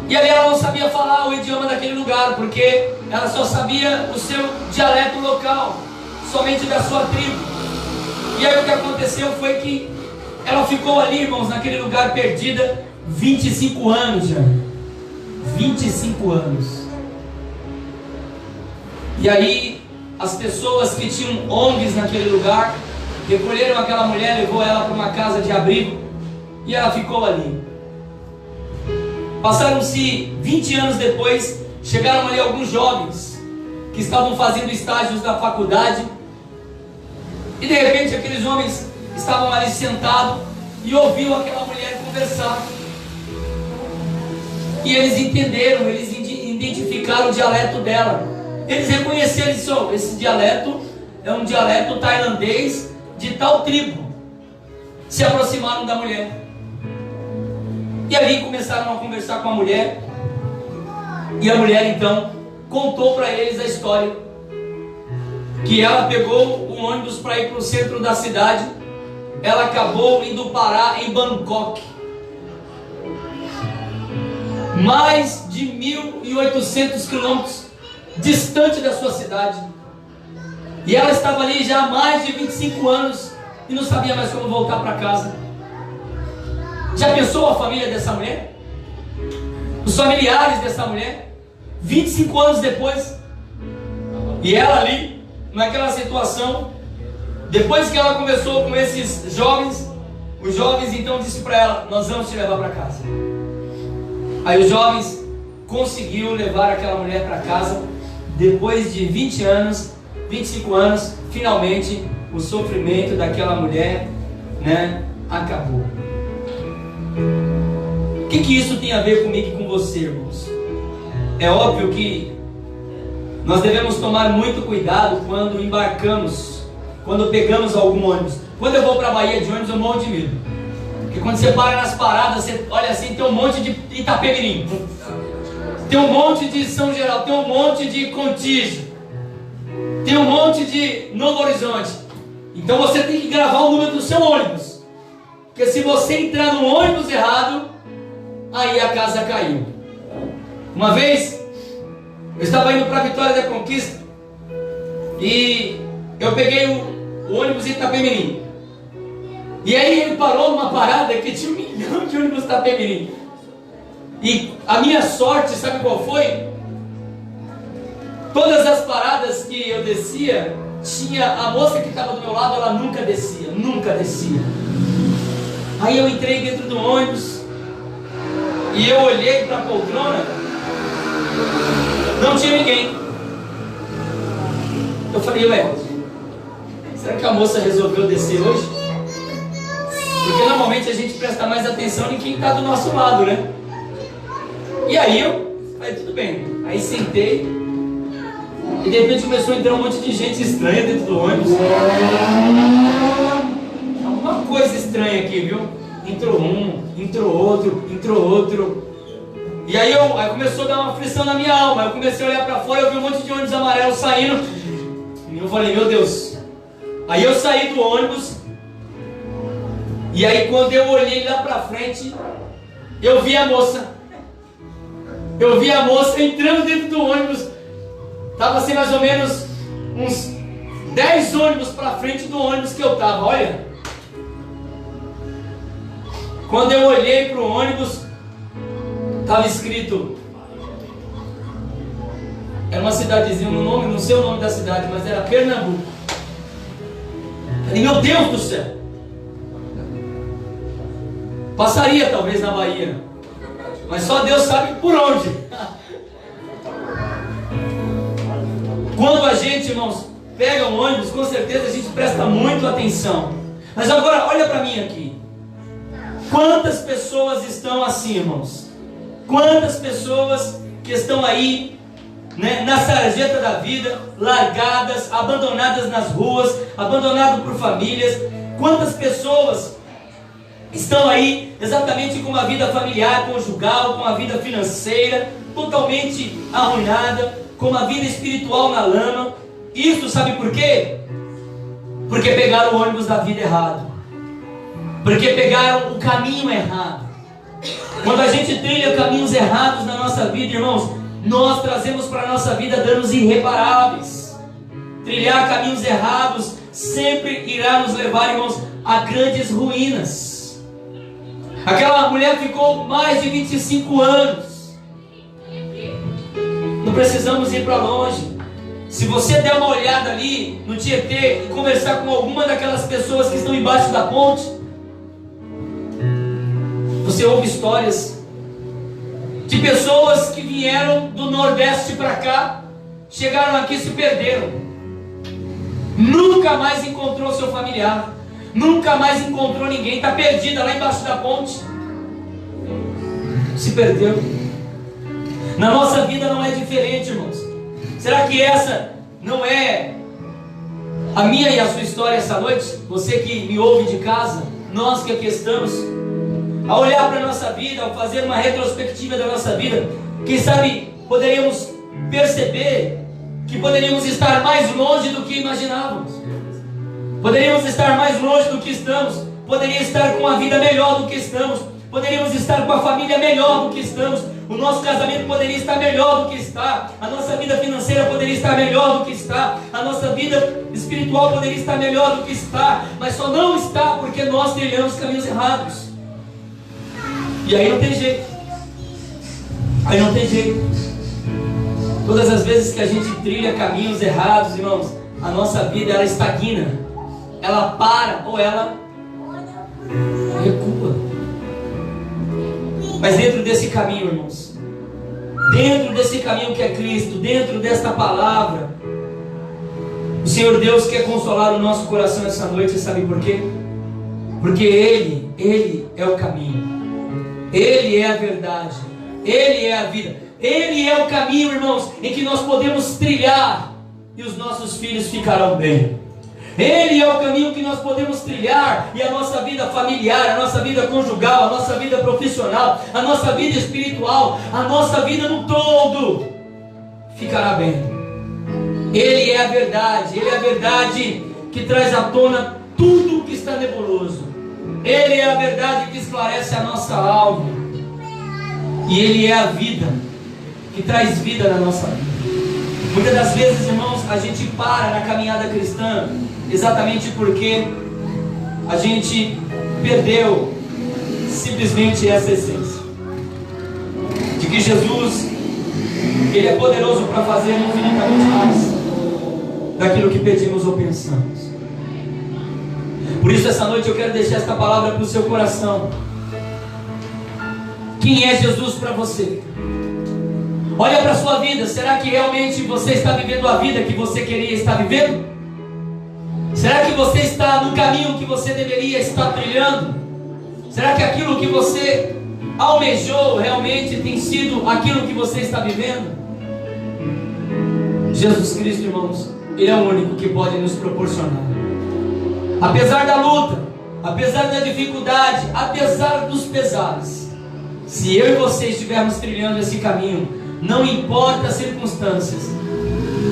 e ali ela não sabia falar o idioma daquele lugar, porque ela só sabia o seu dialeto local, somente da sua tribo. E aí o que aconteceu foi que ela ficou ali, irmãos, naquele lugar perdida 25 anos já. 25 anos. E aí as pessoas que tinham ONGs naquele lugar recolheram aquela mulher, levou ela para uma casa de abrigo e ela ficou ali. Passaram-se 20 anos depois, chegaram ali alguns jovens que estavam fazendo estágios da faculdade e de repente aqueles homens estavam ali sentados e ouviram aquela mulher conversar. E eles entenderam, eles identificaram o dialeto dela. Eles reconheceram isso. Esse dialeto é um dialeto tailandês de tal tribo. Se aproximaram da mulher. E ali começaram a conversar com a mulher. E a mulher então contou para eles a história. Que ela pegou um ônibus para ir para o centro da cidade. Ela acabou indo parar em Bangkok. Mais de 1.800 quilômetros distante da sua cidade. E ela estava ali já há mais de 25 anos e não sabia mais como voltar para casa. Já pensou a família dessa mulher? Os familiares dessa mulher? 25 anos depois. E ela ali, naquela situação, depois que ela conversou com esses jovens, os jovens então disseram para ela: nós vamos te levar para casa. Aí os jovens conseguiram levar aquela mulher para casa. Depois de 20 anos, 25 anos, finalmente o sofrimento daquela mulher, acabou. O que isso tem a ver comigo e com você, irmãos? É óbvio que nós devemos tomar muito cuidado quando embarcamos, quando pegamos algum ônibus. Quando eu vou para a Bahia de ônibus, eu morro de medo. Porque quando você para nas paradas, você olha assim, tem um monte de Itapemirim, tem um monte de São Geraldo, tem um monte de Contígio, tem um monte de Novo Horizonte. Então você tem que gravar o número do seu ônibus, porque se você entrar no ônibus errado, aí a casa caiu. Uma vez eu estava indo para a Vitória da Conquista e eu peguei o ônibus Itapemirim. E aí ele parou numa parada que tinha 1 milhão de ônibus Itapemirim. E a minha sorte, sabe qual foi? Todas as paradas que eu descia, tinha a moça que estava do meu lado, ela nunca descia. Aí eu entrei dentro do ônibus e eu olhei para a poltrona, não tinha ninguém. Eu falei: ué, será que a moça resolveu descer hoje? Porque normalmente a gente presta mais atenção em quem está do nosso lado, né? E aí eu falei: tudo bem. Aí sentei e de repente começou a entrar um monte de gente estranha dentro do ônibus. Alguma coisa estranha aqui, viu? Entrou um, entrou outro. E aí começou a dar uma aflição na minha alma. Eu comecei a olhar para fora e eu vi um monte de ônibus amarelo saindo. E eu falei: meu Deus. Aí eu saí do ônibus. E aí quando eu olhei lá para frente, eu vi a moça. Eu vi a moça entrando dentro do ônibus. Estava assim mais ou menos uns 10 ônibus para frente do ônibus que eu estava. Olha. Quando eu olhei para o ônibus, estava escrito Era uma cidadezinha, não sei o nome da cidade, mas era Pernambuco. E meu Deus do céu, passaria talvez na Bahia, mas só Deus sabe por onde. Quando a gente, irmãos, pega um ônibus, com certeza a gente presta muito atenção. Mas agora olha para mim aqui. Quantas pessoas estão assim, irmãos? Quantas pessoas que estão aí, né, na sarjeta da vida, largadas, abandonadas nas ruas, abandonadas por famílias. Quantas pessoas estão aí exatamente com uma vida familiar, conjugal, com uma vida financeira totalmente arruinada, com uma vida espiritual na lama. Isso sabe por quê? Porque pegaram o ônibus da vida errado, porque pegaram o caminho errado. Quando a gente trilha caminhos errados na nossa vida, irmãos, nós trazemos para a nossa vida danos irreparáveis. Trilhar caminhos errados sempre irá nos levar, irmãos, a grandes ruínas. Aquela mulher ficou mais de 25 anos. Não precisamos ir para longe. Se você der uma olhada ali no Tietê e conversar com alguma daquelas pessoas que estão embaixo da ponte, você ouve histórias de pessoas que vieram do Nordeste para cá, chegaram aqui e se perderam. Nunca mais encontrou seu familiar, nunca mais encontrou ninguém, está perdida lá embaixo da ponte. Se perdeu. Na nossa vida não é diferente, irmãos. Será que essa não é a minha e a sua história essa noite? Você que me ouve de casa, nós que aqui estamos, a olhar para a nossa vida, ao fazer uma retrospectiva da nossa vida, quem sabe poderíamos perceber que poderíamos estar mais longe do que imaginávamos, poderíamos estar mais longe do que estamos, poderíamos estar com a vida melhor do que estamos, poderíamos estar com a família melhor do que estamos, o nosso casamento poderia estar melhor do que está, a nossa vida financeira poderia estar melhor do que está, a nossa vida espiritual poderia estar melhor do que está, mas só não está porque nós trilhamos caminhos errados. E aí não tem jeito. Aí não tem jeito. Todas as vezes que a gente trilha caminhos errados, irmãos, a nossa vida ela estagna, ela para ou ela recua. Mas dentro desse caminho, irmãos, dentro desse caminho que é Cristo, dentro desta palavra, o Senhor Deus quer consolar o nosso coração essa noite. Sabe por quê? Porque Ele é o caminho, Ele é a verdade, Ele é a vida, Ele é o caminho, irmãos, em que nós podemos trilhar e os nossos filhos ficarão bem. Ele é o caminho que nós podemos trilhar e a nossa vida familiar, a nossa vida conjugal, a nossa vida profissional, a nossa vida espiritual, a nossa vida no todo ficará bem. Ele é a verdade, Ele é a verdade que traz à tona tudo o que está nebuloso. Ele é a verdade que esclarece a nossa alma. E Ele é a vida que traz vida na nossa vida. Muitas das vezes, irmãos, a gente para na caminhada cristã exatamente porque a gente perdeu simplesmente essa essência de que Jesus, Ele é poderoso para fazer infinitamente mais daquilo que pedimos ou pensamos. Por isso essa noite eu quero deixar esta palavra para o seu coração. Quem é Jesus para você? Olha para a sua vida. Será que realmente você está vivendo a vida que você queria estar vivendo? Será que você está no caminho que você deveria estar trilhando? Será que aquilo que você almejou realmente tem sido aquilo que você está vivendo? Jesus Cristo, irmãos, Ele é o único que pode nos proporcionar. Apesar da luta, apesar da dificuldade, apesar dos pesares, se eu e você estivermos trilhando esse caminho, não importa as circunstâncias.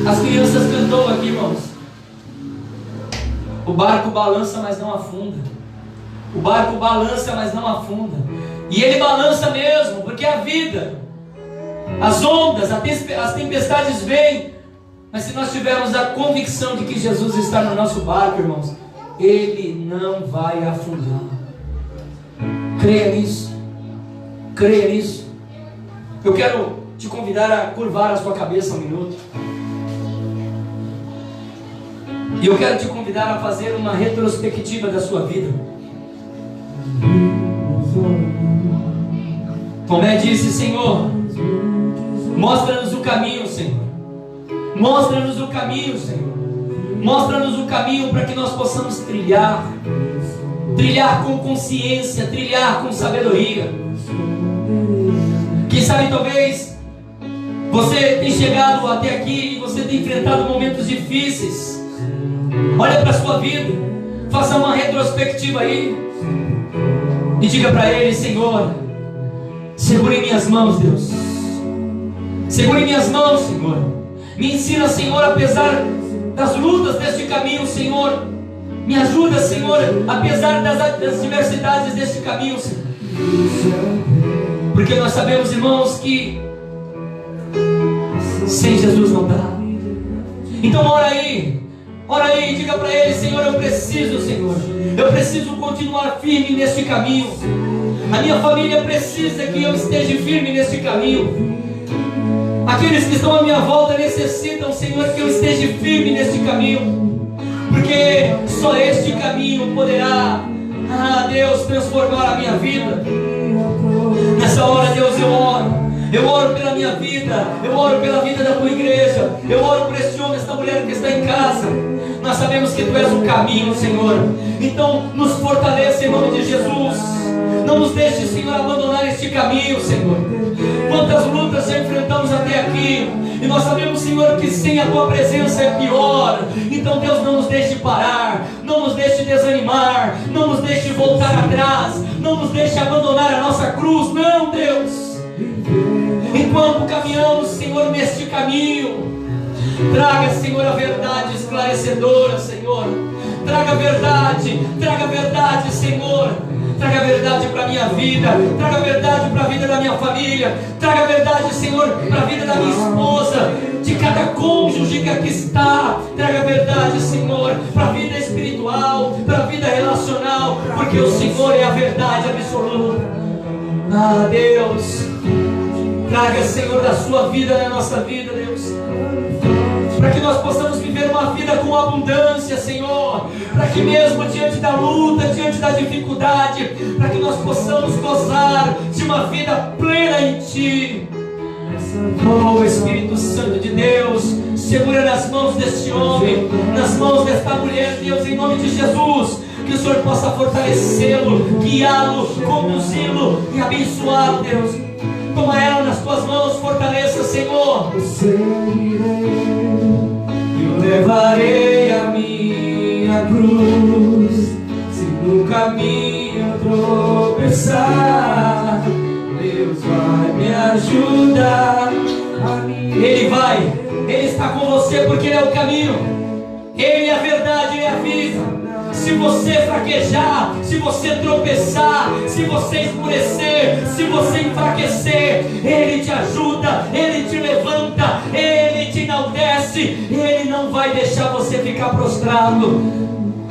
As crianças cantou aqui, irmãos. O barco balança, mas não afunda. O barco balança, mas não afunda. E ele balança mesmo, porque a vida, as ondas, as tempestades vêm. Mas se nós tivermos a convicção de que Jesus está no nosso barco, irmãos, Ele não vai afundar. Creia nisso. Creia nisso. Eu quero te convidar a curvar a sua cabeça um minuto. E eu quero te convidar a fazer uma retrospectiva da sua vida. Tomé disse: Senhor, mostra-nos o caminho, Senhor. Mostra-nos o caminho, Senhor. Mostra-nos o caminho para que nós possamos trilhar com consciência, trilhar com sabedoria. Quem sabe talvez você tenha chegado até aqui e você tenha enfrentado momentos difíceis. Olha para a sua vida, faça uma retrospectiva aí e diga para Ele: Senhor, segura em minhas mãos, Deus. Segura em minhas mãos, Senhor. Me ensina, Senhor, apesar das lutas deste caminho, Senhor. Me ajuda, Senhor, apesar das diversidades deste caminho, Senhor. Porque nós sabemos, irmãos, que sem Jesus não dá. Então ora aí, diga para Ele: Senhor, eu preciso, Senhor. Eu preciso continuar firme neste caminho. A minha família precisa que eu esteja firme neste caminho. Aqueles que estão à minha volta necessitam, Senhor, que eu esteja firme neste caminho, porque só este caminho poderá, Deus, transformar a minha vida. Nessa hora, Deus, eu oro pela minha vida, eu oro pela vida da tua igreja, eu oro por este homem, esta mulher que está em casa. Nós sabemos que tu és o caminho, Senhor. Então nos fortaleça em nome de Jesus. Não nos deixe, Senhor, abandonar este caminho, Senhor. Quantas lutas já enfrentamos até aqui, e nós sabemos, Senhor, que sem a tua presença é pior. Então, Deus, não nos deixe parar, não nos deixe desanimar, não nos deixe voltar atrás, não nos deixe abandonar a nossa cruz. Não, Deus. Enquanto caminhamos, Senhor, neste caminho, traga, Senhor, a verdade esclarecedora, Senhor. Traga a verdade, Senhor. Traga a verdade para a minha vida, traga a verdade para a vida da minha família, traga a verdade, Senhor, para a vida da minha esposa, de cada cônjuge que aqui está. Traga a verdade, Senhor, para a vida espiritual, para a vida relacional, porque o Senhor é a verdade absoluta. Deus, traga, Senhor, da sua vida na nossa vida, Deus, para que nós possamos viver uma vida com abundância, Senhor, para que mesmo diante da luta, diante da dificuldade, para que nós possamos gozar de uma vida plena em Ti. Oh, Espírito Santo de Deus, segura nas mãos deste homem, nas mãos desta mulher, Deus, em nome de Jesus, que o Senhor possa fortalecê-lo, guiá-lo, conduzi-lo e abençoá-lo, Deus. Toma ela nas tuas mãos, fortaleça, Senhor. Eu levarei a minha cruz, se no caminho tropeçar, Deus vai me ajudar. Ele está com você porque Ele é o caminho, Ele é a verdade, Ele é a vida. Se você fraquejar, se você tropeçar, se você escurecer, se você enfraquecer, Ele te ajuda, Ele te levanta, Ele te enaltece, Ele não vai deixar você ficar prostrado.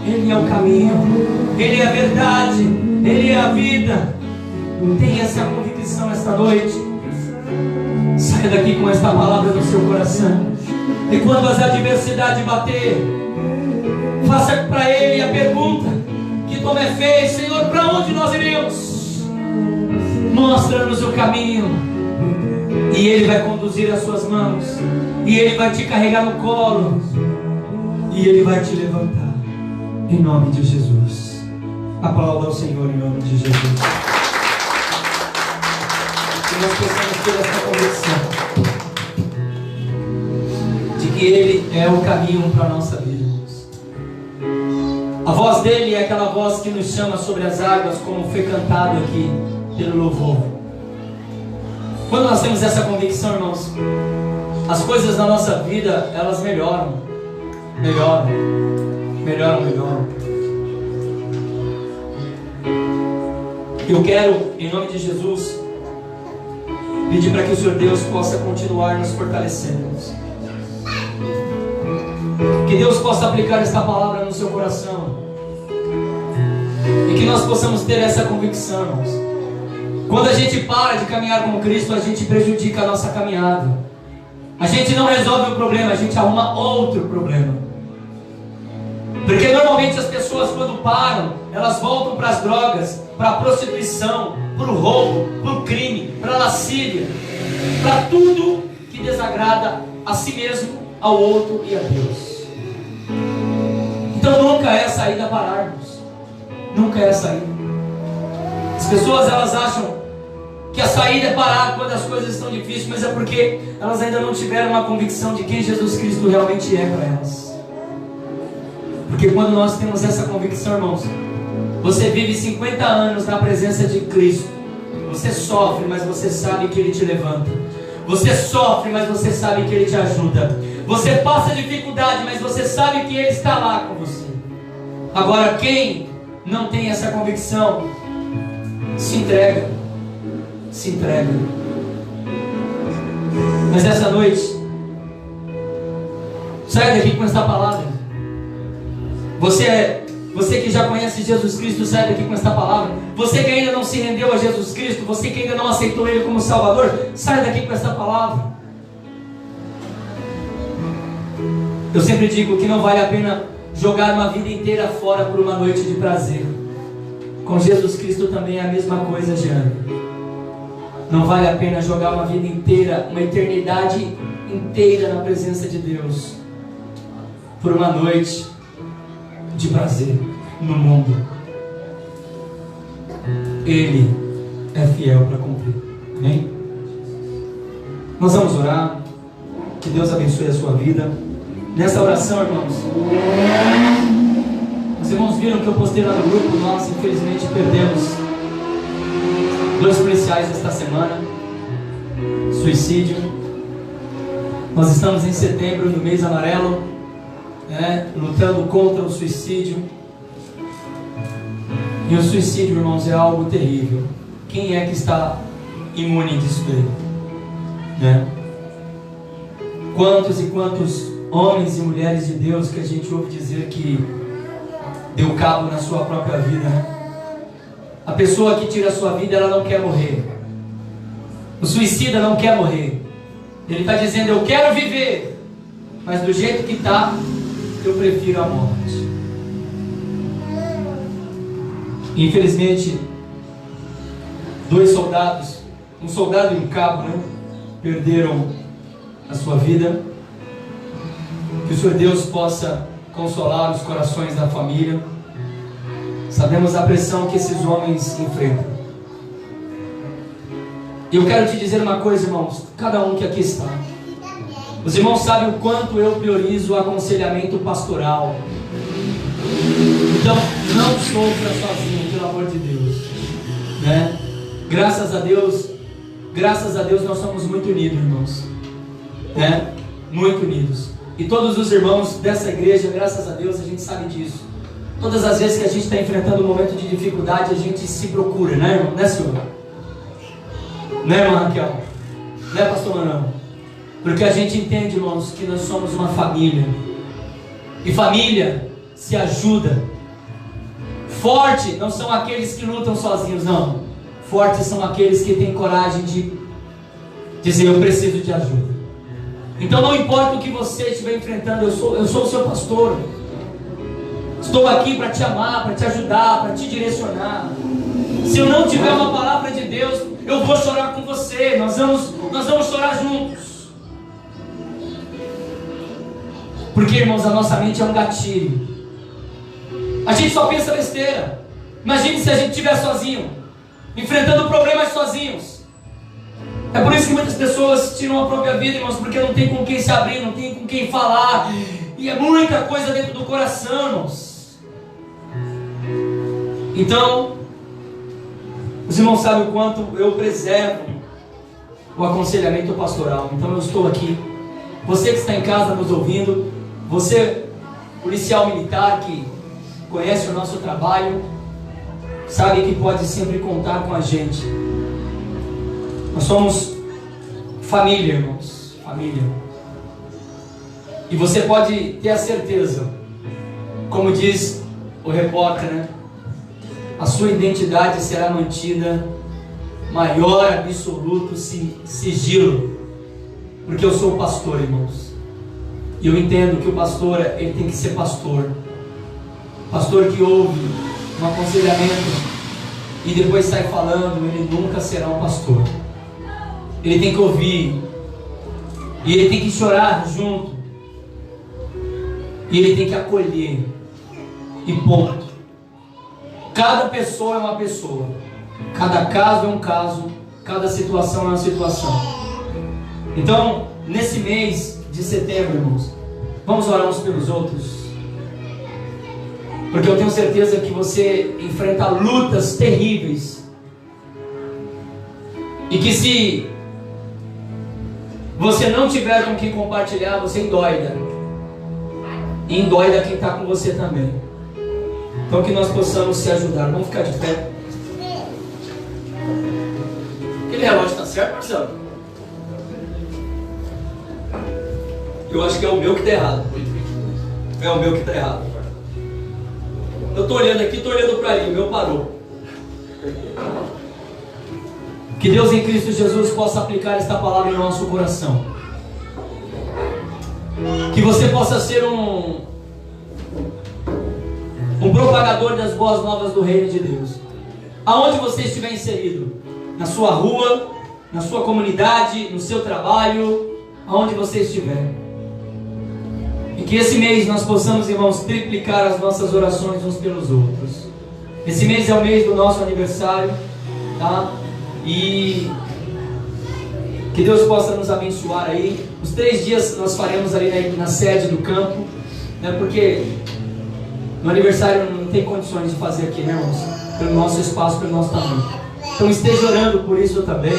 Ele é o caminho, Ele é a verdade, Ele é a vida. Tenha essa convicção esta noite. Saia daqui com esta palavra no seu coração. E quando as adversidades bater, faça para Ele a pergunta que Tomé fez: Senhor, para onde nós iremos? Mostra-nos o caminho. E Ele vai conduzir as suas mãos, e Ele vai te carregar no colo, e Ele vai te levantar, em nome de Jesus. Aplauda ao Senhor em nome de Jesus. Que nós possamos ter essa convicção de que Ele é o caminho para a nossa vida. A voz dele é aquela voz que nos chama sobre as águas, como foi cantado aqui pelo louvor. Quando nós temos essa convicção, irmãos, as coisas na nossa vida, elas melhoram. Eu quero, em nome de Jesus, pedir para que o Senhor Deus possa continuar nos fortalecendo. Que Deus possa aplicar esta palavra no seu coração, e que nós possamos ter essa convicção, irmãos, Quando a gente para de caminhar com Cristo, a gente prejudica a nossa caminhada. A gente não resolve o problema, a gente arruma outro problema. Porque normalmente as pessoas, quando param, elas voltam para as drogas, para a prostituição, para o roubo, para o crime, para a lascívia, para tudo que desagrada a si mesmo, ao outro e a Deus. Então nunca é saída pararmos. Nunca é saída. As pessoas, elas acham que a saída é parar quando as coisas estão difíceis, mas é porque elas ainda não tiveram uma convicção de quem Jesus Cristo realmente é para elas. Porque quando nós temos essa convicção, irmãos, você vive 50 anos na presença de Cristo, você sofre, mas você sabe que Ele te levanta. Você sofre, mas você sabe que Ele te ajuda. Você passa dificuldade, mas você sabe que Ele está lá com você. Agora, quem não tem essa convicção, se entrega. Se entrega. Mas essa noite, sai daqui com esta palavra. Você que já conhece Jesus Cristo, sai daqui com esta palavra. Você que ainda não se rendeu a Jesus Cristo, você que ainda não aceitou Ele como Salvador, sai daqui com esta palavra. Eu sempre digo que não vale a pena jogar uma vida inteira fora por uma noite de prazer. Com Jesus Cristo também é a mesma coisa, Jean. Não vale a pena jogar uma vida inteira, uma eternidade inteira na presença de Deus por uma noite de prazer no mundo. Ele é fiel para cumprir. Amém? Nós vamos orar. Que Deus abençoe a sua vida. Nessa oração, irmãos, os irmãos viram que eu postei lá no grupo. Nós infelizmente perdemos 2 policiais esta semana. Suicídio. Nós estamos em setembro, no mês amarelo, lutando contra o suicídio. E o suicídio, irmãos, é algo terrível. Quem é que está imune disso daí? Quantos e quantos homens e mulheres de Deus que a gente ouve dizer que deu cabo na sua própria vida, né? A pessoa que tira a sua vida, ela não quer morrer. O suicida não quer morrer. Ele está dizendo: eu quero viver, mas do jeito que está, eu prefiro a morte. Infelizmente, 2 soldados, um soldado e um cabo, perderam a sua vida. Que o Senhor Deus possa consolar os corações da família. Sabemos a pressão que esses homens enfrentam. E eu quero te dizer uma coisa, irmãos, cada um que aqui está. Os irmãos sabem o quanto eu priorizo o aconselhamento pastoral. Então, não sofra sozinho, pelo amor de Deus, Graças a Deus nós somos muito unidos, irmãos, muito unidos. E todos os irmãos dessa igreja, graças a Deus, a gente sabe disso. Todas as vezes que a gente está enfrentando um momento de dificuldade, a gente se procura, irmão? Senhor? Irmã Raquel? Pastor Manuel? Porque a gente entende, irmãos, que nós somos uma família. E família se ajuda. Forte não são aqueles que lutam sozinhos, não. Fortes são aqueles que têm coragem de dizer: eu preciso de ajuda. Então não importa o que você estiver enfrentando, eu sou o seu pastor. Estou aqui para te amar, para te ajudar, para te direcionar. Se eu não tiver uma palavra de Deus, eu vou chorar com você. Nós vamos chorar juntos. Porque, irmãos, a nossa mente é um gatilho. A gente só pensa besteira. Imagine se a gente estiver sozinho, enfrentando problemas sozinhos. É por isso que muitas pessoas tiram a própria vida, irmãos, porque não tem com quem se abrir, não tem com quem falar. E é muita coisa dentro do coração, irmãos. Então, os irmãos sabem o quanto eu preservo o aconselhamento pastoral. Então eu estou aqui. Você que está em casa nos ouvindo, você, policial militar que conhece o nosso trabalho, sabe que pode sempre contar com a gente. Nós somos família, irmãos, família. E você pode ter a certeza, como diz o repórter, a sua identidade será mantida maior absoluto sigilo, porque eu sou pastor, irmãos, e eu entendo que o pastor, ele tem que ser pastor que ouve um aconselhamento e depois sai falando, ele nunca será um pastor. Ele tem que ouvir, e ele tem que chorar junto, e ele tem que acolher, e ponto. Cada pessoa é uma pessoa, cada caso é um caso, cada situação é uma situação. Então, nesse mês de setembro, irmãos, vamos orar uns pelos outros, porque eu tenho certeza que você enfrenta lutas terríveis, e que se você não tiver com quem compartilhar, você endoida, e endoida quem está com você também. Então que nós possamos se ajudar. Vamos ficar de pé. Aquele relógio está certo, Marcelo? Eu acho que é o meu que está errado. É o meu que está errado. Eu estou olhando aqui, estou olhando para ali, o meu parou. Que Deus em Cristo Jesus possa aplicar esta palavra no nosso coração. Que você possa ser um propagador das boas novas do reino de Deus. Aonde você estiver inserido, na sua rua, na sua comunidade, no seu trabalho, aonde você estiver. E que esse mês nós possamos, irmãos, triplicar as nossas orações uns pelos outros. Esse mês é o mês do nosso aniversário, tá? E que Deus possa nos abençoar aí. Os 3 dias nós faremos ali na sede do campo, né? Porque no aniversário não tem condições de fazer aqui, né, irmãos? Pelo nosso espaço, pelo nosso tamanho. Então esteja orando por isso também.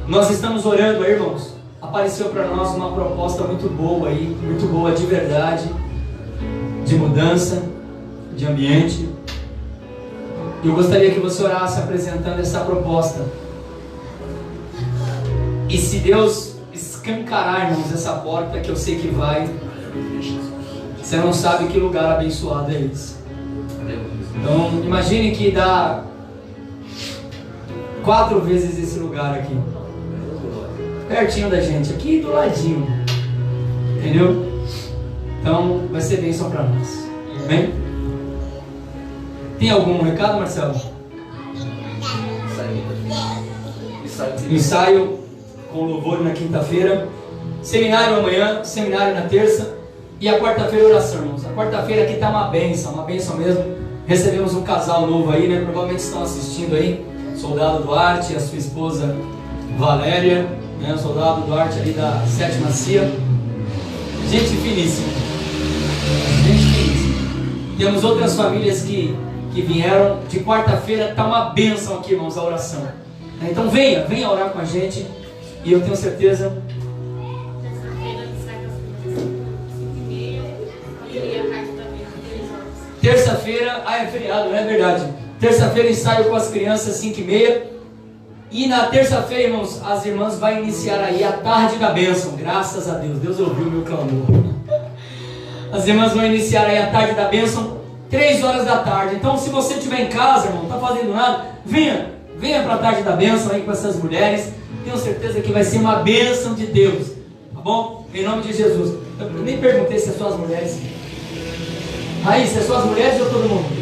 Nós estamos orando aí, irmãos. Apareceu para nós uma proposta muito boa aí, muito boa de verdade, de mudança, de ambiente. Eu gostaria que você orasse apresentando essa proposta. E se Deus escancarar, irmãos, essa porta, que eu sei que vai, você não sabe que lugar abençoado é esse. Então imagine que dá 4 vezes esse lugar aqui, pertinho da gente, aqui do ladinho, entendeu? Então vai ser bênção para nós. Amém? Tem algum recado, Marcelo? Ensaio com louvor na quinta-feira, seminário amanhã, seminário na terça, e a quarta-feira oração, irmãos. A quarta-feira aqui está uma bênção mesmo. Recebemos um casal novo aí, né? Provavelmente estão assistindo aí, Soldado Duarte e a sua esposa Valéria, né? O Soldado Duarte ali da 7ª CIA. Gente finíssima. Gente finíssima. Temos outras famílias que vieram. De quarta-feira está uma bênção aqui, irmãos, a oração. Então venha orar com a gente. E eu tenho certeza. Terça-feira, é feriado, não é verdade? Terça-feira ensaio com as crianças 5h30. E na terça-feira, irmãos, as irmãs vão iniciar aí a tarde da bênção. Graças a Deus, Deus ouviu o meu clamor. As irmãs vão iniciar aí a tarde da bênção, 3 horas da tarde. Então, se você estiver em casa, irmão, não está fazendo nada, venha para a tarde da bênção aí com essas mulheres. Tenho certeza que vai ser uma bênção de Deus, tá bom? Em nome de Jesus. Eu nem perguntei se é só as mulheres. Raíssa, é só as mulheres ou todo mundo?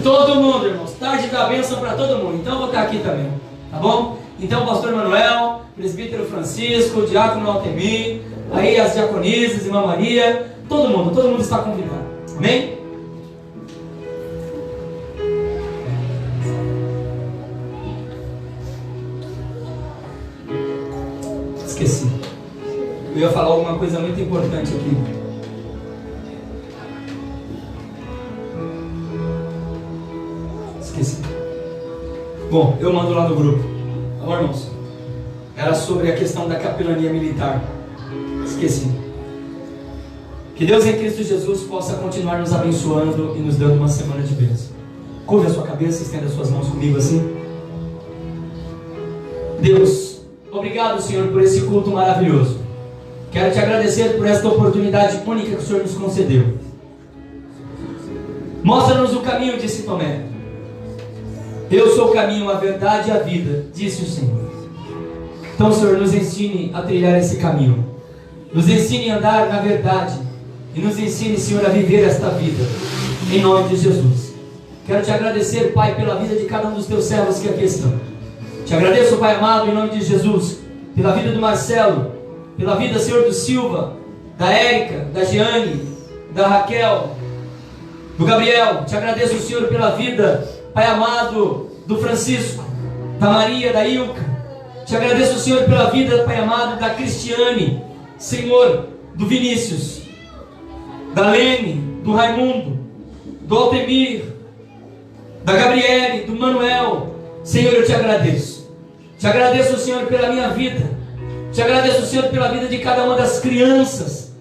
Todo mundo, irmãos. Tarde da bênção para todo mundo. Então eu vou estar aqui também, tá bom? Então, pastor Manuel, presbítero Francisco, diácono Altemir, aí as diaconisas, irmã Maria, todo mundo está convidado. Amém? Esqueci. Eu ia falar alguma coisa muito importante aqui. Esqueci. Bom, eu mando lá no grupo. Tá bom, irmãos? Era sobre a questão da capelania militar. Esqueci. Que Deus em Cristo Jesus possa continuar nos abençoando e nos dando uma semana de bênção. Curva a sua cabeça, estenda as suas mãos comigo assim. Deus, obrigado, Senhor, por esse culto maravilhoso. Quero te agradecer por esta oportunidade única que o Senhor nos concedeu. Mostra-nos o caminho, disse Tomé. Eu sou o caminho, a verdade e a vida, disse o Senhor. Então, Senhor, nos ensine a trilhar esse caminho. Nos ensine a andar na verdade. E nos ensine, Senhor, a viver esta vida. Em nome de Jesus. Quero te agradecer, Pai, pela vida de cada um dos teus servos que aqui estão. Te agradeço, Pai amado, em nome de Jesus, pela vida do Marcelo, pela vida, Senhor, do Silva, da Érica, da Giane, da Raquel, do Gabriel. Te agradeço, Senhor, pela vida, Pai amado, do Francisco, da Maria, da Ilka. Te agradeço, Senhor, pela vida, Pai amado, da Cristiane, Senhor, do Vinícius, da Lene, do Raimundo, do Altemir, da Gabriele, do Manuel. Senhor, eu te agradeço. Te agradeço, Senhor, pela minha vida. Te agradeço, Senhor, pela vida de cada uma das crianças.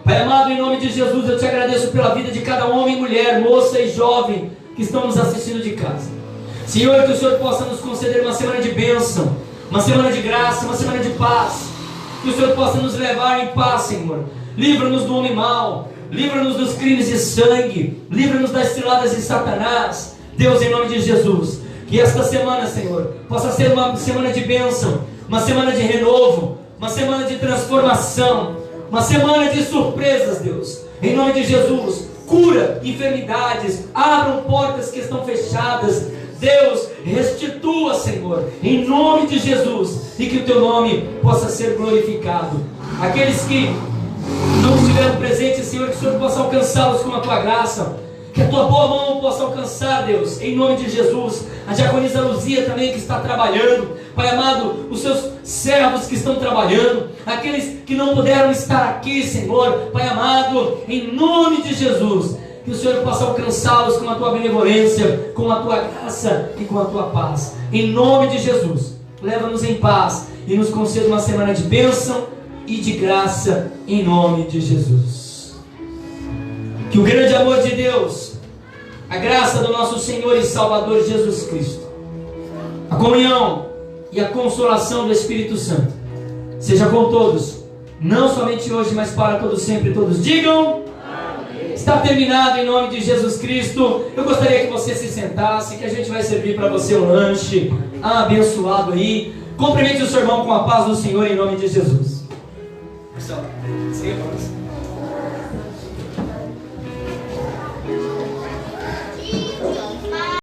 Pai amado, em nome de Jesus, eu te agradeço pela vida de cada homem e mulher, moça e jovem que estão nos assistindo de casa. Senhor, que o Senhor possa nos conceder uma semana de bênção, uma semana de graça, uma semana de paz. Que o Senhor possa nos levar em paz, Senhor. Livra-nos do homem mau, livra-nos dos crimes de sangue, livra-nos das ciladas de Satanás. Deus, em nome de Jesus, que esta semana, Senhor, possa ser uma semana de bênção, uma semana de renovo, uma semana de transformação, uma semana de surpresas, Deus. Em nome de Jesus, cura enfermidades, abram portas que estão fechadas. Deus, restitua, Senhor, em nome de Jesus, e que o teu nome possa ser glorificado. Aqueles que não estiveram presentes, Senhor, que o Senhor possa alcançá-los com a tua graça, que a tua boa mão possa alcançar, Deus, em nome de Jesus. A diaconisa Luzia também, que está trabalhando, Pai amado, os seus servos que estão trabalhando, aqueles que não puderam estar aqui, Senhor, Pai amado, em nome de Jesus, que o Senhor possa alcançá-los com a tua benevolência, com a tua graça e com a tua paz. Em nome de Jesus, leva-nos em paz e nos conceda uma semana de bênção e de graça, em nome de Jesus. Que o grande amor de Deus, a graça do nosso Senhor e Salvador Jesus Cristo, a comunhão e a consolação do Espírito Santo seja com todos, não somente hoje, mas para todos sempre. Todos digam amém. Está terminado em nome de Jesus Cristo. Eu gostaria que você se sentasse, que a gente vai servir para você um lanche abençoado aí. Cumprimente o seu irmão com a paz do Senhor em nome de Jesus. Pessoal, siga para você.